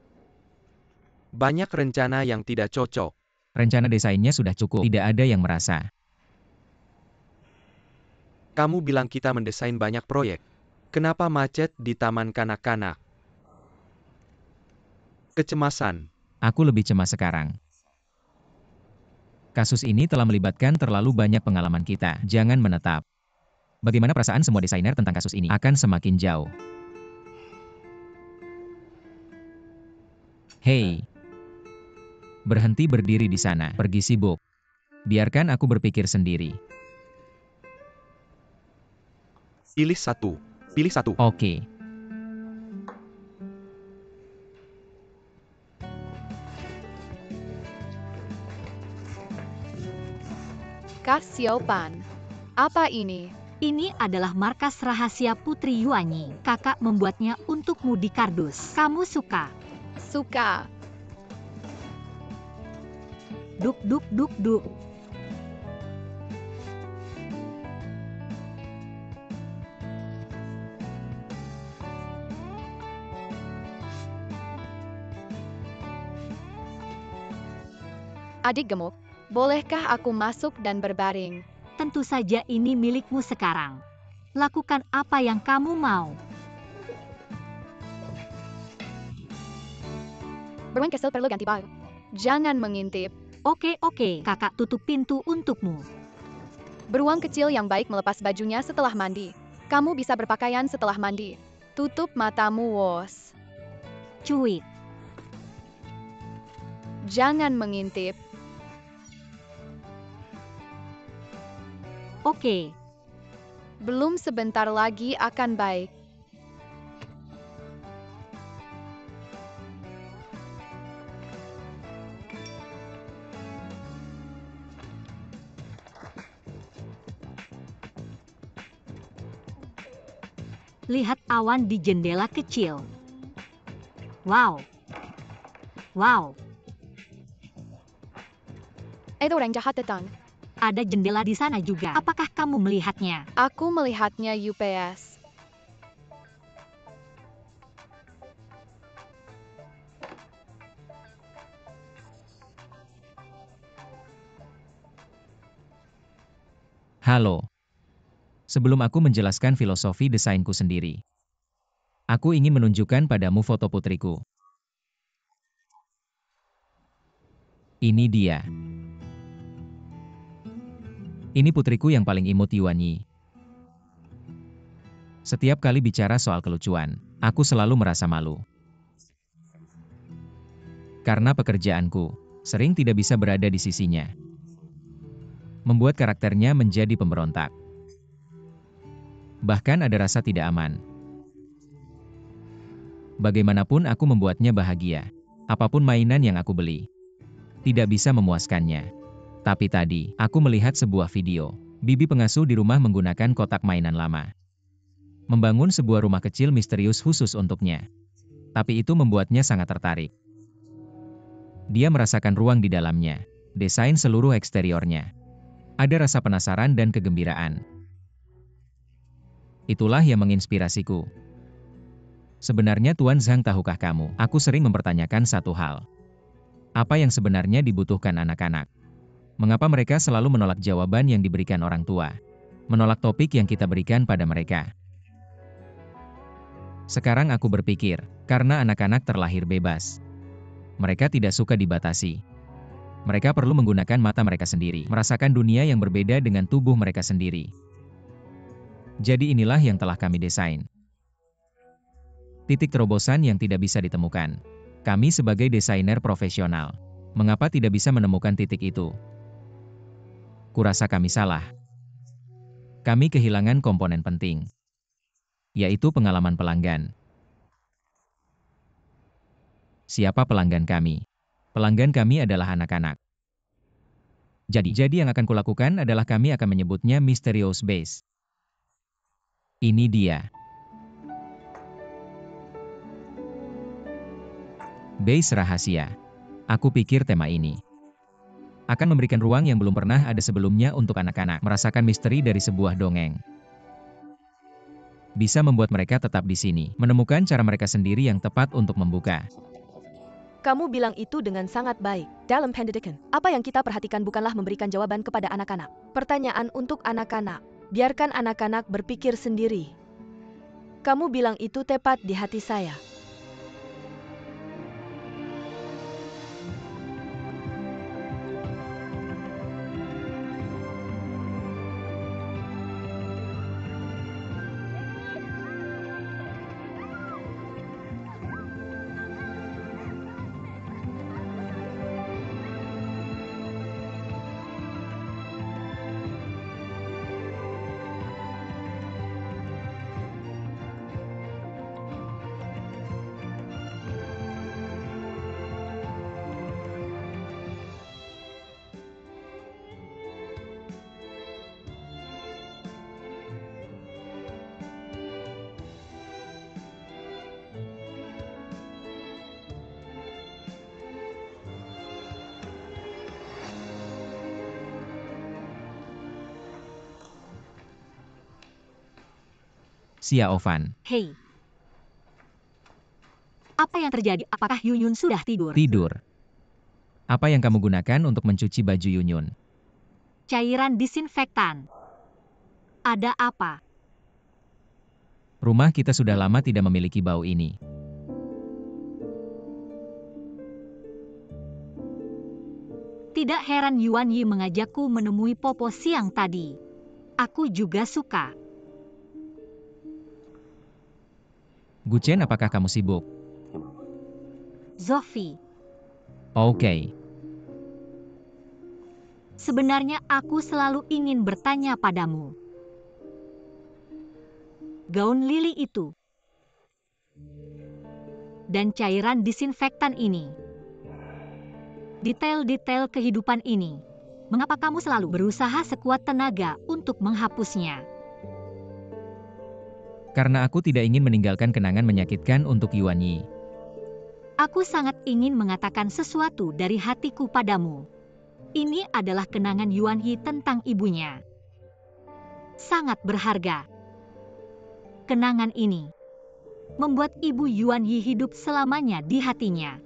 Banyak rencana yang tidak cocok. Rencana desainnya sudah cukup. Tidak ada yang merasa. Kamu bilang kita mendesain banyak proyek. Kenapa macet di taman kanak-kanak? Kecemasan. Aku lebih cemas sekarang. Kasus ini telah melibatkan terlalu banyak pengalaman kita. Jangan menetap. Bagaimana perasaan semua desainer tentang kasus ini akan semakin jauh. Hei. Berhenti berdiri di sana. Pergi sibuk. Biarkan aku berpikir sendiri. Pilih satu. Pilih satu. Oke. Kak Xiaopan. Apa ini? Ini adalah markas rahasia Putri Yuanyi. Kakak membuatnya untukmu di kardus. Kamu suka? Suka. Duk duk duk duk. Adik gemuk, bolehkah aku masuk dan berbaring? Tentu saja ini milikmu sekarang. Lakukan apa yang kamu mau. Bermain Castle perlu ganti baju. Jangan mengintip. Oke, kakak tutup pintu untukmu. Beruang kecil yang baik melepas bajunya setelah mandi. Kamu bisa berpakaian setelah mandi. Tutup matamu, Wos. Cuit. Jangan mengintip. Oke. Belum sebentar lagi akan baik. Lihat awan di jendela kecil. Wow. Wow. Ada orang jahat datang. Ada jendela di sana juga. Apakah kamu melihatnya? Aku melihatnya UPS. Halo. Sebelum aku menjelaskan filosofi desainku sendiri, aku ingin menunjukkan padamu foto putriku. Ini dia. Ini putriku yang paling imut Yuanyi. Setiap kali bicara soal kelucuan, aku selalu merasa malu. Karena pekerjaanku, sering tidak bisa berada di sisinya. Membuat karakternya menjadi pemberontak. Bahkan ada rasa tidak aman. Bagaimanapun aku membuatnya bahagia. Apapun mainan yang aku beli, tidak bisa memuaskannya. Tapi tadi, aku melihat sebuah video. Bibi pengasuh di rumah menggunakan kotak mainan lama. Membangun sebuah rumah kecil misterius khusus untuknya. Tapi itu membuatnya sangat tertarik. Dia merasakan ruang di dalamnya. Desain seluruh eksteriornya. Ada rasa penasaran dan kegembiraan. Itulah yang menginspirasiku. Sebenarnya Tuan Zhang, tahukah kamu, aku sering mempertanyakan satu hal. Apa yang sebenarnya dibutuhkan anak-anak? Mengapa mereka selalu menolak jawaban yang diberikan orang tua? Menolak topik yang kita berikan pada mereka. Sekarang aku berpikir, karena anak-anak terlahir bebas. Mereka tidak suka dibatasi. Mereka perlu menggunakan mata mereka sendiri, merasakan dunia yang berbeda dengan tubuh mereka sendiri. Jadi inilah yang telah kami desain. Titik terobosan yang tidak bisa ditemukan. Kami sebagai desainer profesional, mengapa tidak bisa menemukan titik itu? Kurasa kami salah. Kami kehilangan komponen penting, yaitu pengalaman pelanggan. Siapa pelanggan kami? Pelanggan kami adalah anak-anak. Jadi yang akan kulakukan adalah kami akan menyebutnya Mysterious Base. Ini dia. Base rahasia. Aku pikir tema ini akan memberikan ruang yang belum pernah ada sebelumnya untuk anak-anak merasakan misteri dari sebuah dongeng. Bisa membuat mereka tetap di sini, menemukan cara mereka sendiri yang tepat untuk membuka. Kamu bilang itu dengan sangat baik. Dalam pendidikan, apa yang kita perhatikan bukanlah memberikan jawaban kepada anak-anak. Pertanyaan untuk anak-anak. Biarkan anak-anak berpikir sendiri. Kamu bilang itu tepat di hati saya. Xia Ovan. Hei. Apa yang terjadi? Apakah Yunyun sudah tidur? Tidur. Apa yang kamu gunakan untuk mencuci baju Yunyun? Cairan disinfektan. Ada apa? Rumah kita sudah lama tidak memiliki bau ini. Tidak heran Yuan Yi mengajakku menemui Popo siang tadi. Aku juga suka. Guchen, apakah kamu sibuk? Zofi, Oke. sebenarnya aku selalu ingin bertanya padamu. Gaun lili itu dan cairan disinfektan ini. Detail-detail kehidupan ini. Mengapa kamu selalu berusaha sekuat tenaga untuk menghapusnya? Karena aku tidak ingin meninggalkan kenangan menyakitkan untuk Yuan Yi. Aku sangat ingin mengatakan sesuatu dari hatiku padamu. Ini adalah kenangan Yuan Yi tentang ibunya. Sangat berharga. Kenangan ini membuat ibu Yuan Yi hidup selamanya di hatinya.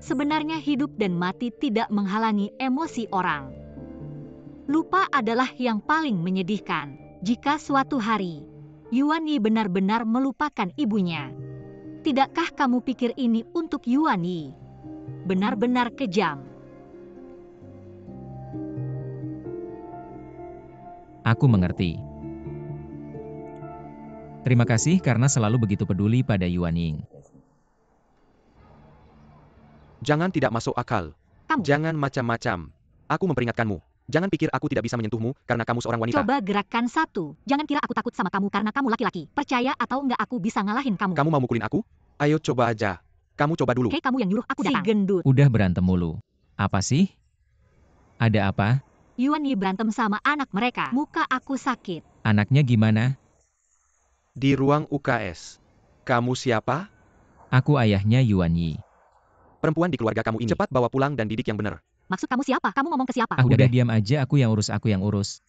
Sebenarnya hidup dan mati tidak menghalangi emosi orang. Lupa adalah yang paling menyedihkan. Jika suatu hari Yuan Yi benar-benar melupakan ibunya. Tidakkah kamu pikir ini untuk Yuan Yi? Benar-benar kejam. Aku mengerti. Terima kasih karena selalu begitu peduli pada Yuan Ying. Jangan tidak masuk akal. Kamu Jangan macam-macam. Aku memperingatkanmu. Jangan pikir aku tidak bisa menyentuhmu karena kamu seorang wanita. coba gerakan satu. Jangan kira aku takut sama kamu karena kamu laki-laki. Percaya atau enggak aku bisa ngalahin kamu. Kamu mau mukulin aku? Ayo coba aja. Kamu coba dulu. Hei, kamu yang nyuruh aku datang. Si gendut. Udah berantem mulu. Apa sih? Ada apa? Yuan Yi berantem sama anak mereka. Muka aku sakit. Anaknya gimana? Di ruang UKS. Kamu siapa? Aku ayahnya Yuan Yi. Perempuan di keluarga kamu ini. Cepat bawa pulang dan didik yang benar. Maksud kamu siapa? Kamu ngomong ke siapa? Ah, udah diam aja, aku yang urus.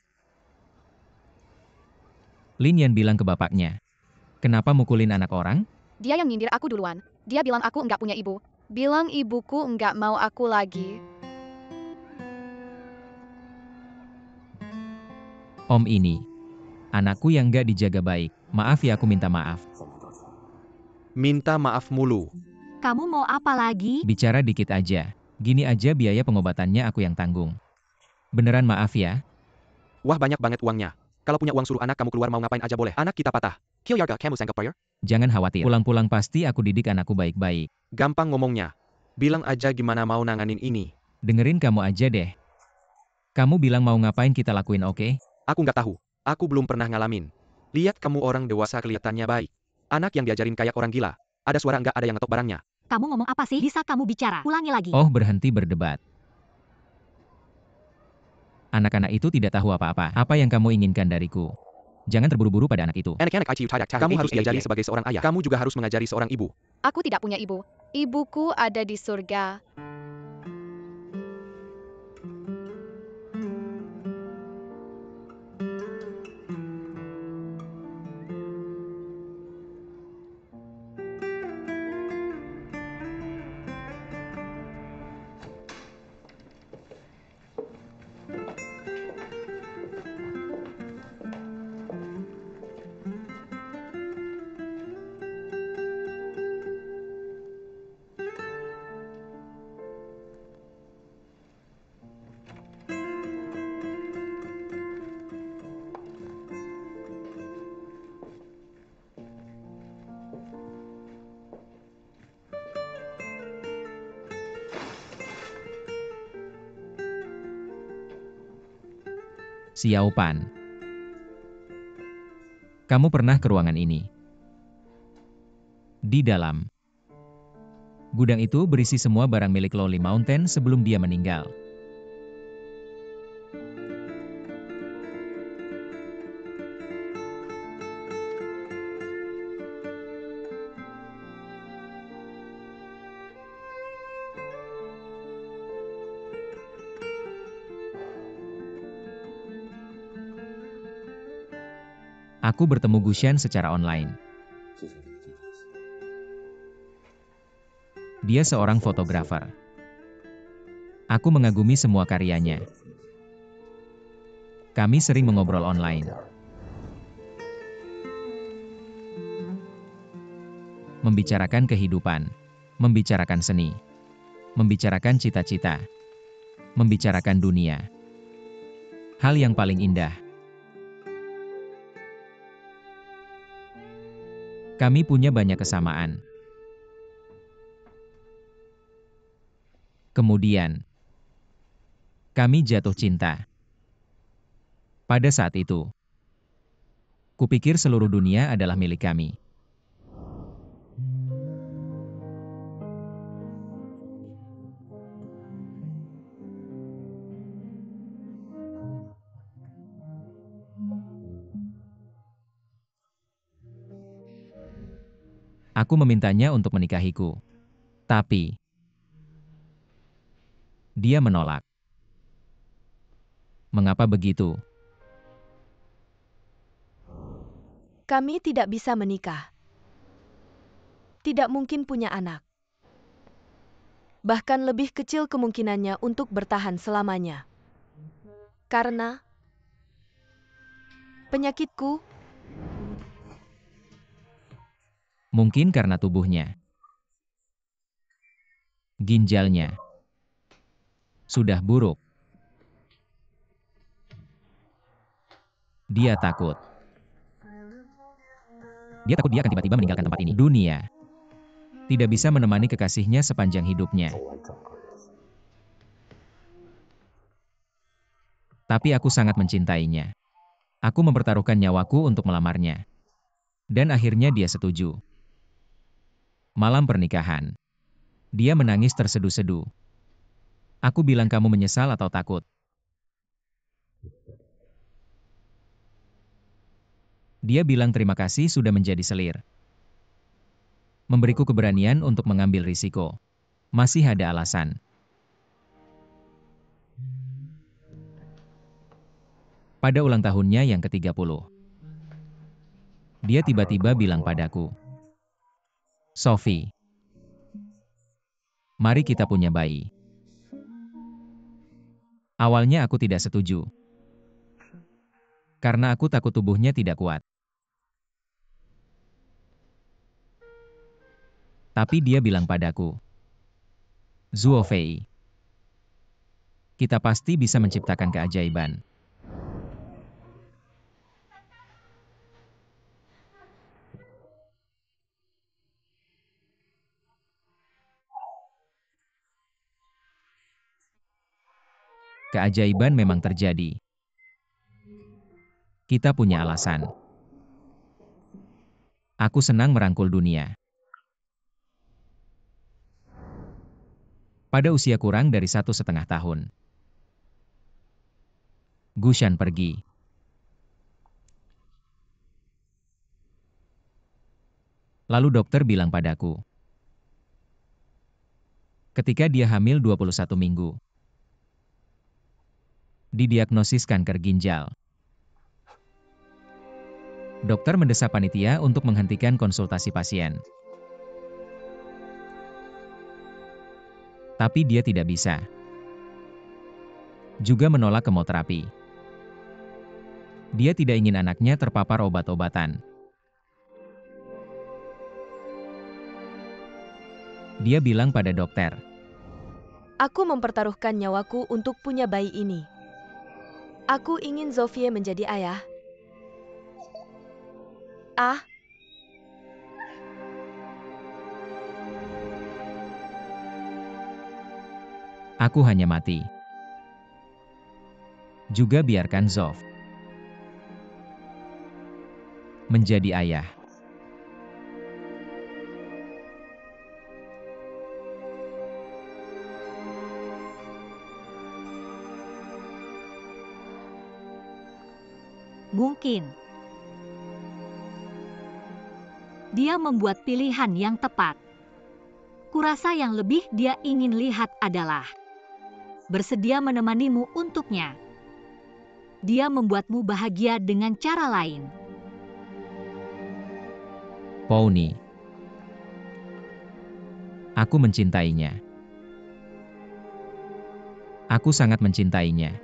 Lin Yan bilang ke bapaknya. Kenapa mukulin anak orang? Dia yang nyindir aku duluan. Dia bilang aku enggak punya ibu. Bilang ibuku enggak mau aku lagi. Om ini. Anakku yang gak dijaga baik. Maaf ya, aku minta maaf. Minta maaf mulu. Kamu mau apa lagi? Bicara dikit aja. Gini aja biaya pengobatannya aku yang tanggung. Beneran maaf ya. Wah, banyak banget uangnya. Kalau punya uang suruh anak kamu keluar mau ngapain aja boleh. Anak kita patah. Kilyarga kamu sangka player? Jangan khawatir. Pulang-pulang pasti aku didik anakku baik-baik. Gampang ngomongnya. Bilang aja gimana mau nanganin ini. Dengerin kamu aja deh. Kamu bilang mau ngapain kita lakuin, oke? Aku nggak tahu. Aku belum pernah ngalamin. Lihat kamu orang dewasa kelihatannya baik. Anak yang diajarin kayak orang gila. Ada suara nggak ada yang ngetok barangnya. Kamu ngomong apa sih? Bisa kamu bicara? Ulangi lagi. Oh, berhenti berdebat. Anak-anak itu tidak tahu apa-apa. Apa yang kamu inginkan dariku? Jangan terburu-buru pada anak itu. Kamu harus diajari sebagai seorang ayah. Kamu juga harus mengajari seorang ibu. Aku tidak punya ibu. Ibuku ada di surga. Xiao Pan. Kamu pernah ke ruangan ini? Di dalam gudang itu berisi semua barang milik Loli Mountain sebelum dia meninggal. Aku bertemu Gushan secara online. Dia seorang fotografer. Aku mengagumi semua karyanya. Kami sering mengobrol online. Membicarakan kehidupan, membicarakan seni, membicarakan cita-cita, membicarakan dunia. Hal yang paling indah. Kami punya banyak kesamaan. Kemudian, kami jatuh cinta. Pada saat itu, kupikir seluruh dunia adalah milik kami. Aku memintanya untuk menikahiku. Tapi, dia menolak. Mengapa begitu? Kami tidak bisa menikah. Tidak mungkin punya anak. Bahkan lebih kecil kemungkinannya untuk bertahan selamanya. Karena penyakitku, Mungkin karena tubuhnya, ginjalnya, sudah buruk. Dia takut. Dia takut dia akan tiba-tiba meninggalkan tempat ini. Dunia tidak bisa menemani kekasihnya sepanjang hidupnya. Tapi aku sangat mencintainya. Aku mempertaruhkan nyawaku untuk melamarnya. Dan akhirnya dia setuju. Malam pernikahan, dia menangis terseduh-seduh. Aku bilang, kamu menyesal atau takut? Dia bilang terima kasih sudah menjadi selir. Memberiku keberanian untuk mengambil risiko. Masih ada alasan. Pada ulang tahunnya yang ke-30, dia tiba-tiba bilang padaku, Sophie, mari kita punya bayi. Awalnya aku tidak setuju. Karena aku takut tubuhnya tidak kuat. Tapi dia bilang padaku, Zuo Fei, kita pasti bisa menciptakan keajaiban. Keajaiban memang terjadi. Kita punya alasan. Aku senang merangkul dunia. pada usia kurang dari 1,5 tahun. Gushan pergi. Lalu dokter bilang padaku, ketika dia hamil 21 minggu, didiagnosis kanker ginjal. Dokter mendesak panitia untuk menghentikan konsultasi pasien. Tapi dia tidak bisa. Juga menolak kemoterapi. Dia tidak ingin anaknya terpapar obat-obatan. Dia bilang pada dokter, Aku mempertaruhkan nyawaku untuk punya bayi ini. Aku ingin Zofie menjadi ayah. aku hanya mati. Juga biarkan Zof menjadi ayah. Mungkin dia membuat pilihan yang tepat. Kurasa yang lebih dia ingin lihat adalah bersedia menemanimu untuknya. Dia membuatmu bahagia dengan cara lain. Pony. Aku mencintainya. Aku sangat mencintainya.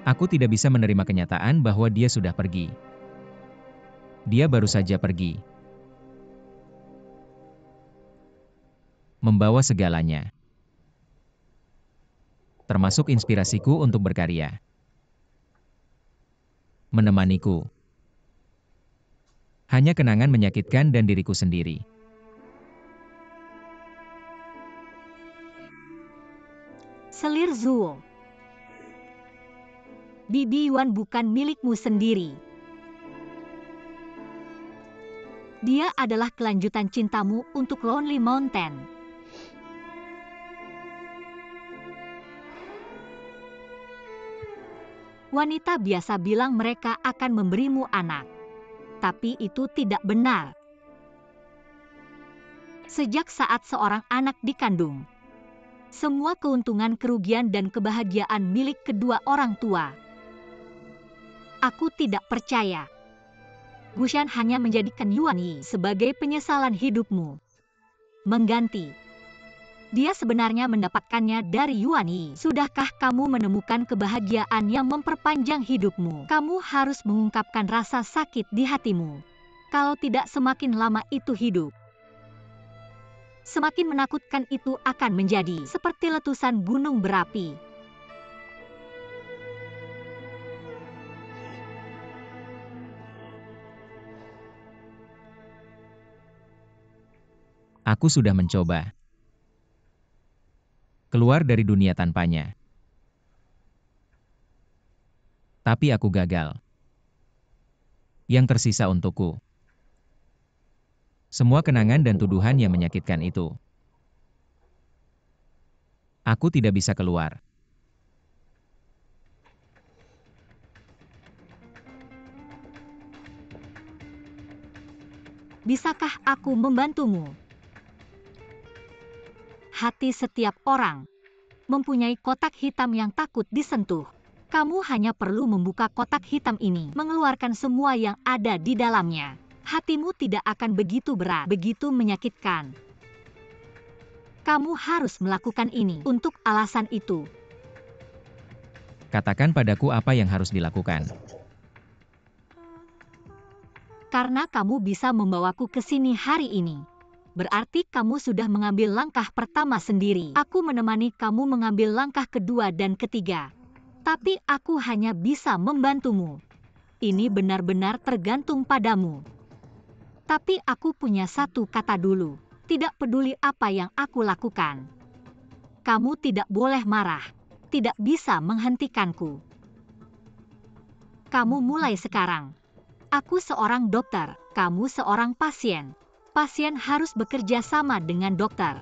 Aku tidak bisa menerima kenyataan bahwa dia sudah pergi. Dia baru saja pergi. Membawa segalanya. Termasuk inspirasiku untuk berkarya. Menemaniku. Hanya kenangan menyakitkan dan diriku sendiri. Selir Zuo. Bibi Yuan bukan milikmu sendiri. Dia adalah kelanjutan cintamu untuk Lonely Mountain. Wanita biasa bilang mereka akan memberimu anak. Tapi itu tidak benar. Sejak saat seorang anak dikandung, semua keuntungan, kerugian, dan kebahagiaan milik kedua orang tua. Aku tidak percaya. Gushan hanya menjadikan Yuan Yi sebagai penyesalan hidupmu. Mengganti. Dia sebenarnya mendapatkannya dari Yuan Yi. Sudahkah kamu menemukan kebahagiaan yang memperpanjang hidupmu? Kamu harus mengungkapkan rasa sakit di hatimu. Kalau tidak, semakin lama itu hidup, semakin menakutkan itu akan menjadi seperti letusan gunung berapi. Aku sudah mencoba keluar dari dunia tanpanya. Tapi aku gagal. Yang tersisa untukku, semua kenangan dan tuduhan yang menyakitkan itu. Aku tidak bisa keluar. Bisakah aku membantumu? Hati setiap orang mempunyai kotak hitam yang takut disentuh. Kamu hanya perlu membuka kotak hitam ini, mengeluarkan semua yang ada di dalamnya. Hatimu tidak akan begitu berat, begitu menyakitkan. Kamu harus melakukan ini untuk alasan itu. Katakan padaku apa yang harus dilakukan. Karena kamu bisa membawaku ke sini hari ini, berarti kamu sudah mengambil langkah pertama sendiri. Aku menemani kamu mengambil langkah kedua dan ketiga. Tapi aku hanya bisa membantumu. Ini benar-benar tergantung padamu. Tapi aku punya satu kata dulu. Tidak peduli apa yang aku lakukan. Kamu tidak boleh marah. Tidak bisa menghentikanku. Kamu mulai sekarang. Aku seorang dokter, kamu seorang pasien. Pasien harus bekerja sama dengan dokter.